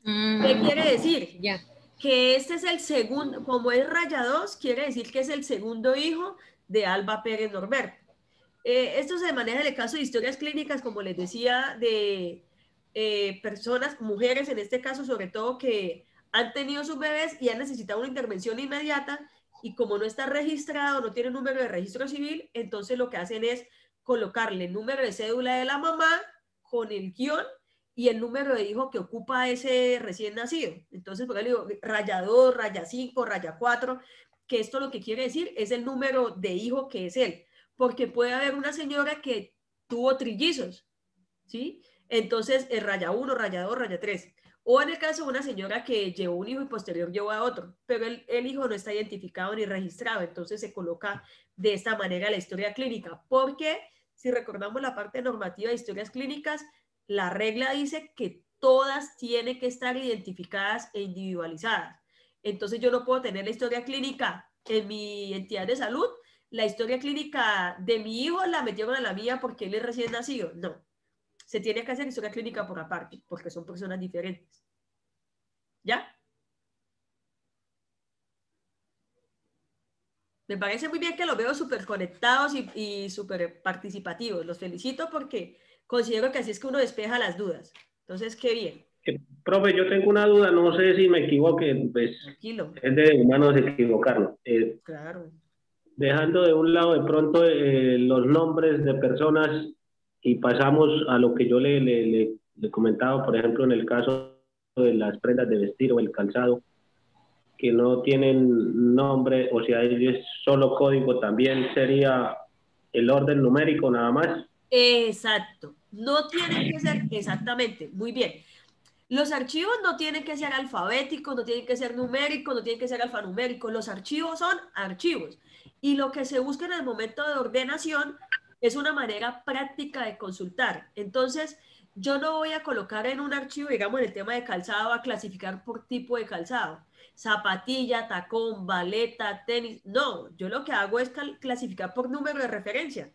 ¿Qué quiere decir? Ya. Que este es el segundo, como es raya 2, quiere decir que es el segundo hijo de Alba Pérez Norberto. Esto se maneja en el caso de historias clínicas, como les decía, de personas, mujeres en este caso, sobre todo que han tenido sus bebés y han necesitado una intervención inmediata y como no está registrado, no tiene número de registro civil, entonces lo que hacen es colocarle el número de cédula de la mamá con el guión y el número de hijo que ocupa ese recién nacido. Entonces, por ejemplo, raya 2, raya 5, raya 4, que esto lo que quiere decir es el número de hijo que es él, porque puede haber una señora que tuvo trillizos, ¿sí? Entonces, es raya 1, raya 2, raya 3. O en el caso de una señora que llevó un hijo y posterior llevó a otro, pero el hijo no está identificado ni registrado, entonces se coloca de esta manera la historia clínica, porque si recordamos la parte normativa de historias clínicas, la regla dice que todas tienen que estar identificadas e individualizadas. Entonces yo no puedo tener la historia clínica en mi entidad de salud, la historia clínica de mi hijo la metieron a la mía porque él es recién nacido. No, se tiene que hacer historia clínica por aparte, porque son personas diferentes. ¿Ya? Me parece muy bien que los veo súper conectados y súper participativos. Los felicito porque considero que así es que uno despeja las dudas. Entonces, qué bien. Profe, yo tengo una duda, no sé si me equivoque, pues tranquilo. Es de humanos equivocarnos. Claro. Dejando de un lado de pronto los nombres de personas y pasamos a lo que yo le comentaba, por ejemplo, en el caso de las prendas de vestir o el calzado, que no tienen nombre, o sea, es solo código, también sería el orden numérico nada más. Exacto, no tienen que ser, exactamente, muy bien. Los archivos no tienen que ser alfabéticos, no tienen que ser numéricos, no tienen que ser alfanuméricos, los archivos son archivos. Y lo que se busca en el momento de ordenación es una manera práctica de consultar. Entonces, yo no voy a colocar en un archivo, digamos, en el tema de calzado, a clasificar por tipo de calzado. Zapatilla, tacón, baleta, tenis. No, yo lo que hago es clasificar por número de referencia.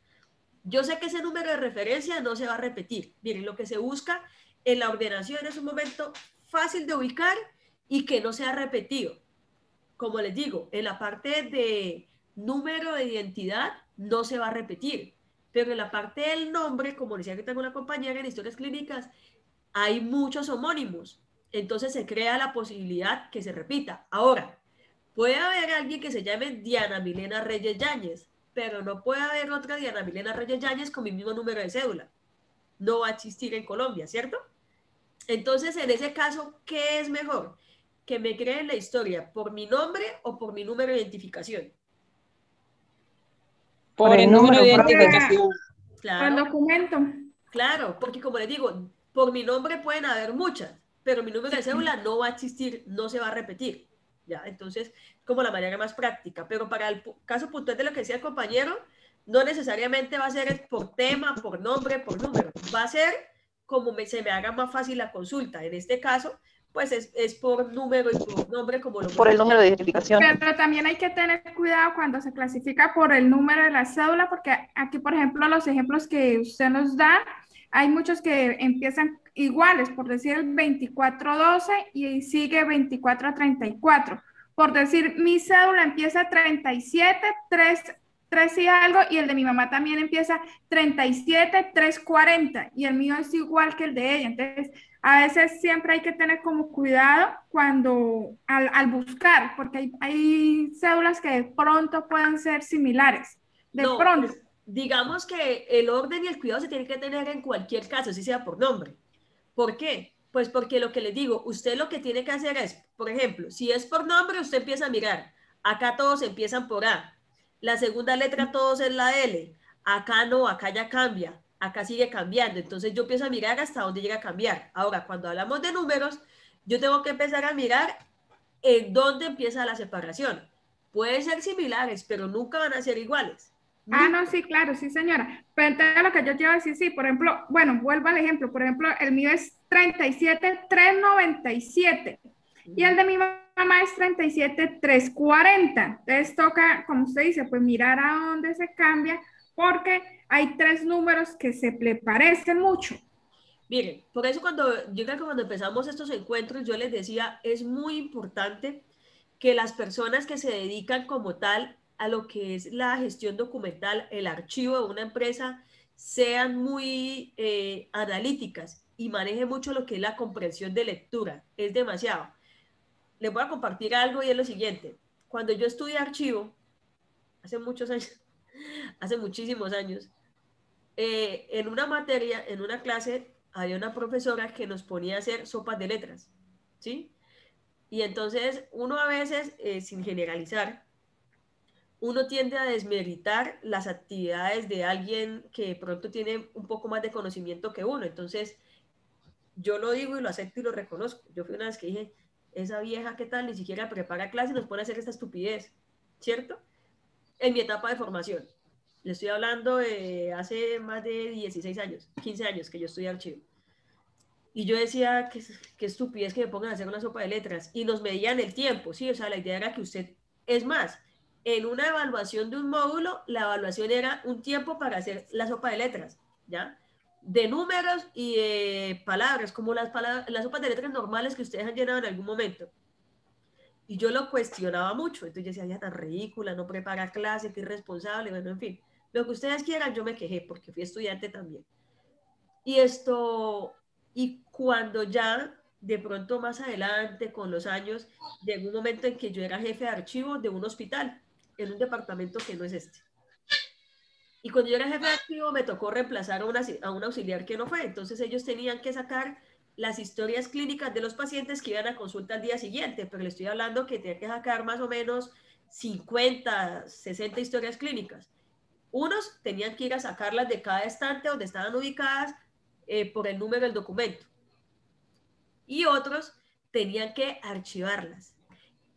Yo sé que ese número de referencia no se va a repetir. Miren, lo que se busca en la ordenación es un momento fácil de ubicar y que no sea repetido. Como les digo, en la parte de número de identidad no se va a repetir, pero en la parte del nombre, como decía que tengo una compañera en historias clínicas, hay muchos homónimos, entonces se crea la posibilidad que se repita. Ahora, puede haber alguien que se llame Diana Milena Reyes Yáñez, pero no puede haber otra Diana Milena Reyes Yáñez con mi mismo número de cédula. No va a existir en Colombia, ¿cierto? Entonces, en ese caso, ¿qué es mejor? ¿Que me creen la historia por mi nombre o por mi número de identificación? Por el número de identificación. Claro. Por el documento. Claro, porque como les digo, por mi nombre pueden haber muchas, pero mi número de cédula no va a existir, no se va a repetir. ¿Ya? Entonces, como la manera más práctica. Pero para el caso puntual de lo que decía el compañero, no necesariamente va a ser por tema, por nombre, por número. Va a ser como se me haga más fácil la consulta. En este caso, pues es por número y por nombre, como lo por el número de identificación. Pero también hay que tener cuidado cuando se clasifica por el número de la cédula, porque aquí, por ejemplo, los ejemplos que usted nos da, hay muchos que empiezan iguales, por decir el 2412 y sigue 2434. Por decir, mi cédula empieza 37, 3 y algo, y el de mi mamá también empieza 37, 340, y el mío es igual que el de ella. Entonces, a veces siempre hay que tener como cuidado cuando, al buscar, porque hay cédulas que de pronto pueden ser similares. De pronto. Pues, digamos que el orden y el cuidado se tiene que tener en cualquier caso, si sea por nombre. ¿Por qué? Pues porque lo que les digo, usted lo que tiene que hacer es, por ejemplo, si es por nombre, usted empieza a mirar. Acá todos empiezan por A. La segunda letra todos es la L. Acá no, acá ya cambia. Acá sigue cambiando. Entonces yo empiezo a mirar hasta dónde llega a cambiar. Ahora, cuando hablamos de números, yo tengo que empezar a mirar en dónde empieza la separación. Pueden ser similares, pero nunca van a ser iguales. Ah, no, sí, claro, sí, señora. Pero entonces lo que yo quiero decir, sí, por ejemplo, bueno, vuelvo al ejemplo. Por ejemplo, el mío es 37,397 y el de mi mamá es 37,340. Entonces toca, como usted dice, pues mirar a dónde se cambia, porque hay 3 números que se le parecen mucho. Miren, por eso yo creo que cuando empezamos estos encuentros, yo les decía, es muy importante que las personas que se dedican como tal a lo que es la gestión documental, el archivo de una empresa, sean muy analíticas y manejen mucho lo que es la comprensión de lectura. Es demasiado. Les voy a compartir algo y es lo siguiente. Cuando yo estudié archivo, hace muchos años, hace muchísimos años, en una materia, en una clase, había una profesora que nos ponía a hacer sopas de letras, ¿sí? Y entonces uno a veces, sin generalizar, uno tiende a desmeritar las actividades de alguien que de pronto tiene un poco más de conocimiento que uno. Entonces, yo lo digo y lo acepto y lo reconozco. Yo fui una vez que dije, esa vieja, ¿qué tal? Ni siquiera prepara clase y nos pone a hacer esta estupidez, ¿cierto? En mi etapa de formación. Le estoy hablando de hace más de 16 años, 15 años que yo estudié archivo. Y yo decía, qué estupidez que me pongan a hacer una sopa de letras. Y nos medían el tiempo, ¿sí? O sea, la idea era que usted... Es más, en una evaluación de un módulo, la evaluación era un tiempo para hacer la sopa de letras, ¿ya? De números y de palabras, como las sopas de letras normales que ustedes han llenado en algún momento. Y yo lo cuestionaba mucho, entonces yo decía, ya tan ridícula, no prepara clase, qué irresponsable, bueno, en fin. Lo que ustedes quieran, yo me quejé, porque fui estudiante también. Y cuando ya, de pronto más adelante, con los años, llegó un momento en que yo era jefe de archivo de un hospital, en un departamento que no es este. Y cuando yo era jefe de archivo me tocó reemplazar a un auxiliar que no fue. Entonces ellos tenían que sacar las historias clínicas de los pacientes que iban a consulta al día siguiente, pero le estoy hablando que tenía que sacar más o menos 50, 60 historias clínicas. Unos tenían que ir a sacarlas de cada estante donde estaban ubicadas por el número del documento. Y otros tenían que archivarlas.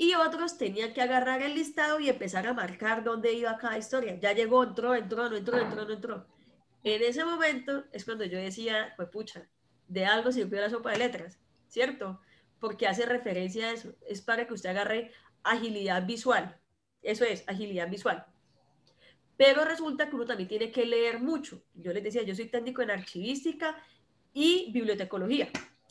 Y otros tenían que agarrar el listado y empezar a marcar dónde iba cada historia. Ya llegó, entró, no entró. En ese momento es cuando yo decía, pues pucha, de algo sirvió la sopa de letras, ¿cierto? Porque hace referencia a eso. Es para que usted agarre agilidad visual. Eso es, agilidad visual. Pero resulta que uno también tiene que leer mucho. Yo les decía, yo soy técnico en archivística y bibliotecología,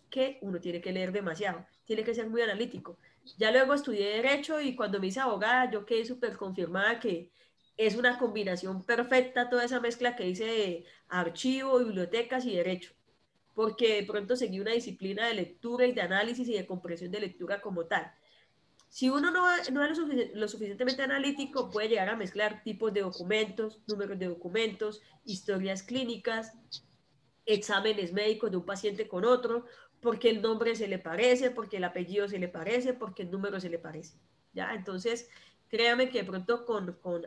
que uno tiene que leer demasiado, tiene que ser muy analítico. Ya luego estudié Derecho y cuando me hice abogada yo quedé súper confirmada que es una combinación perfecta toda esa mezcla que hice de archivo, bibliotecas y Derecho, porque de pronto seguí una disciplina de lectura y de análisis y de comprensión de lectura como tal. Si uno no es lo suficientemente analítico, puede llegar a mezclar tipos de documentos, números de documentos, historias clínicas, exámenes médicos de un paciente con otro, porque el nombre se le parece, porque el apellido se le parece, porque el número se le parece. ¿Ya? Entonces, créame que de pronto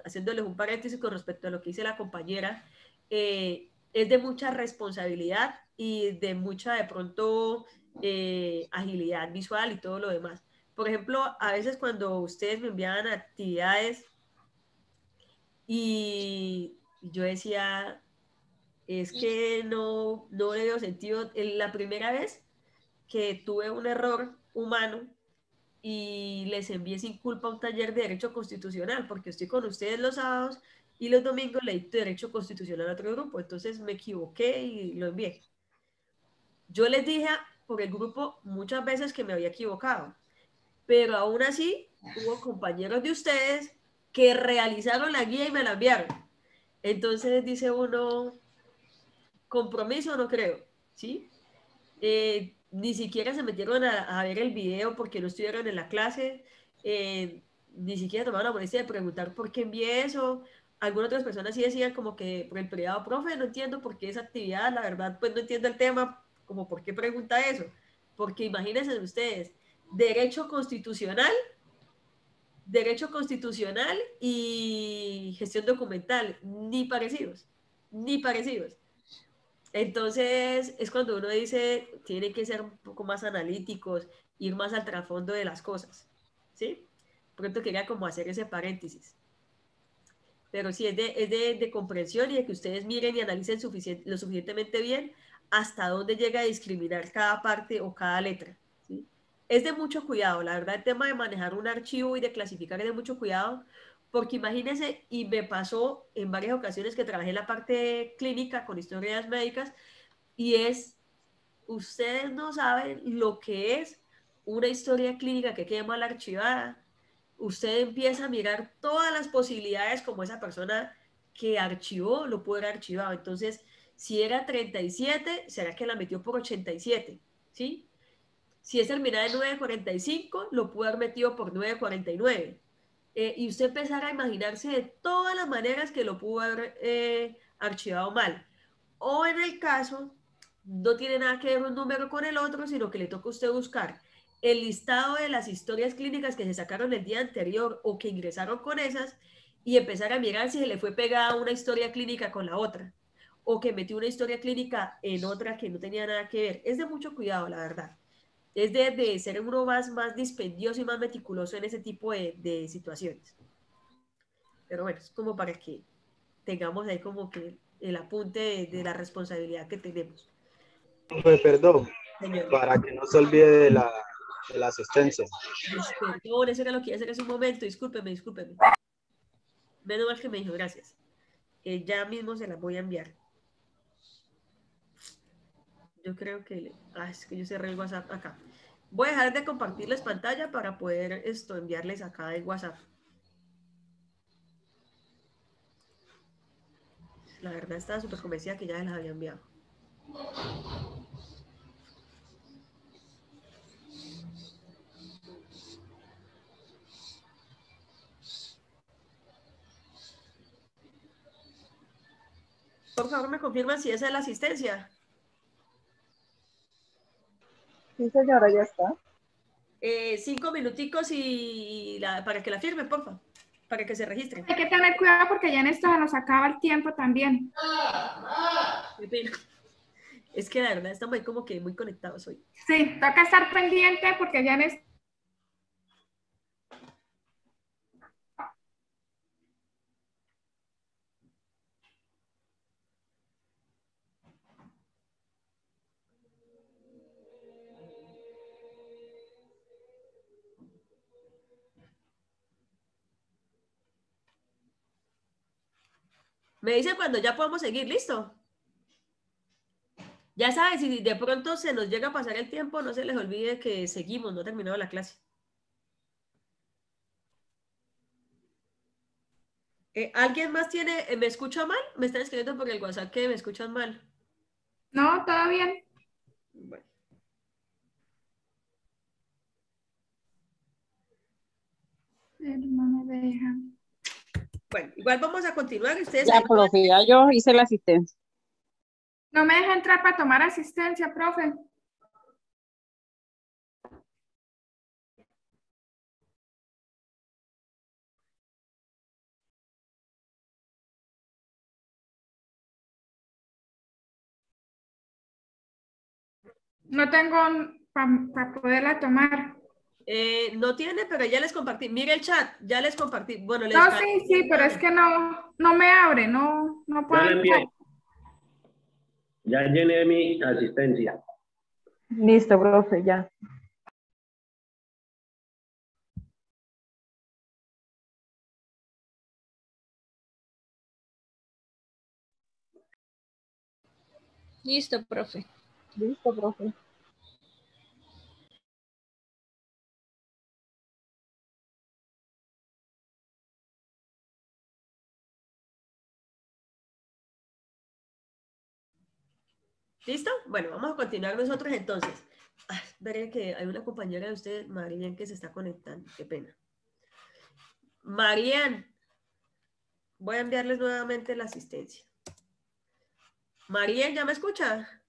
haciéndoles un paréntesis con respecto a lo que dice la compañera, es de mucha responsabilidad y de mucha de pronto agilidad visual y todo lo demás. Por ejemplo, a veces cuando ustedes me enviaban actividades y yo decía, es que no le veo sentido. La primera vez que tuve un error humano y les envié sin culpa un taller de Derecho Constitucional, porque estoy con ustedes los sábados y los domingos le dicto Derecho Constitucional a otro grupo, entonces me equivoqué y lo envié. Yo les dije por el grupo muchas veces que me había equivocado, pero aún así hubo compañeros de ustedes que realizaron la guía y me la enviaron. Entonces dice uno, compromiso no creo, ¿sí? Ni siquiera se metieron a ver el video porque no estuvieron en la clase, ni siquiera tomaron la molestia de preguntar por qué envié eso. Algunas otras personas sí decían como que por el periodo, profe, no entiendo por qué esa actividad, la verdad, pues no entiendo el tema, como por qué pregunta eso. Porque imagínense ustedes, derecho constitucional y gestión documental, ni parecidos, ni parecidos. Entonces es cuando uno dice, tiene que ser un poco más analíticos, ir más al trasfondo de las cosas, ¿sí? Pronto quería como hacer ese paréntesis. Pero sí, es de comprensión y de que ustedes miren y analicen lo suficientemente bien hasta dónde llega a discriminar cada parte o cada letra, ¿sí? Es de mucho cuidado, la verdad, el tema de manejar un archivo y de clasificar es de mucho cuidado, porque imagínense, y me pasó en varias ocasiones que trabajé en la parte clínica con historias médicas, y ustedes no saben lo que es una historia clínica que quede mal archivada. Usted empieza a mirar todas las posibilidades como esa persona que archivó lo puede haber archivado. Entonces, si era 37, será que la metió por 87, ¿sí? Si es terminada en 945, lo pudo haber metido por 949. Y usted empezará a imaginarse de todas las maneras que lo pudo haber archivado mal. O en el caso, no tiene nada que ver un número con el otro, sino que le toca a usted buscar el listado de las historias clínicas que se sacaron el día anterior o que ingresaron con esas y empezar a mirar si se le fue pegada una historia clínica con la otra o que metió una historia clínica en otra que no tenía nada que ver. Es de mucho cuidado, la verdad. Es de ser uno más dispendioso y más meticuloso en ese tipo de situaciones. Pero bueno, es como para que tengamos ahí como que el apunte de la responsabilidad que tenemos. Perdón, Señor. para que no se olvide de la asistencia. Perdón, eso era lo que iba a hacer hace un momento, discúlpeme. Menos mal que me dijo, gracias. Ya mismo se las voy a enviar. Yo creo que... es que yo cerré el WhatsApp acá. Voy a dejar de compartirles pantalla para poder enviarles acá el WhatsApp. La verdad estaba súper convencida que ya les había enviado. Por favor, me confirman si esa es la asistencia. Sí, señora, ya está. 5 minuticos para que la firmen, por favor, para que se registren. Hay que tener cuidado porque ya en esto se nos acaba el tiempo también. Qué pena. Es que la verdad estamos ahí como que muy conectados hoy. Sí, toca estar pendiente porque ya en esto... Me dicen cuando ya podemos seguir, ¿listo? Ya sabes, si de pronto se nos llega a pasar el tiempo, no se les olvide que seguimos, no ha terminado la clase. ¿Alguien más tiene, me escucha mal? Me están escribiendo por el WhatsApp que me escuchan mal. No, todo bien. Bueno. Pero no me dejan. Bueno, igual vamos a continuar. Ustedes Ya, profe, ya yo hice la asistencia. No me deja entrar para tomar asistencia, profe. No tengo para poderla tomar. No tiene, pero ya les compartí. Mire el chat, ya les compartí. Bueno, les No, sí, pero es que no me abre, no puedo. Ya llené mi asistencia. Listo, profe, ya. Listo, profe. Listo, profe. ¿Listo? Bueno, vamos a continuar nosotros entonces. Veré que hay una compañera de ustedes, Marian, que se está conectando. Qué pena. Marian, voy a enviarles nuevamente la asistencia. Marian, ¿ya me escucha?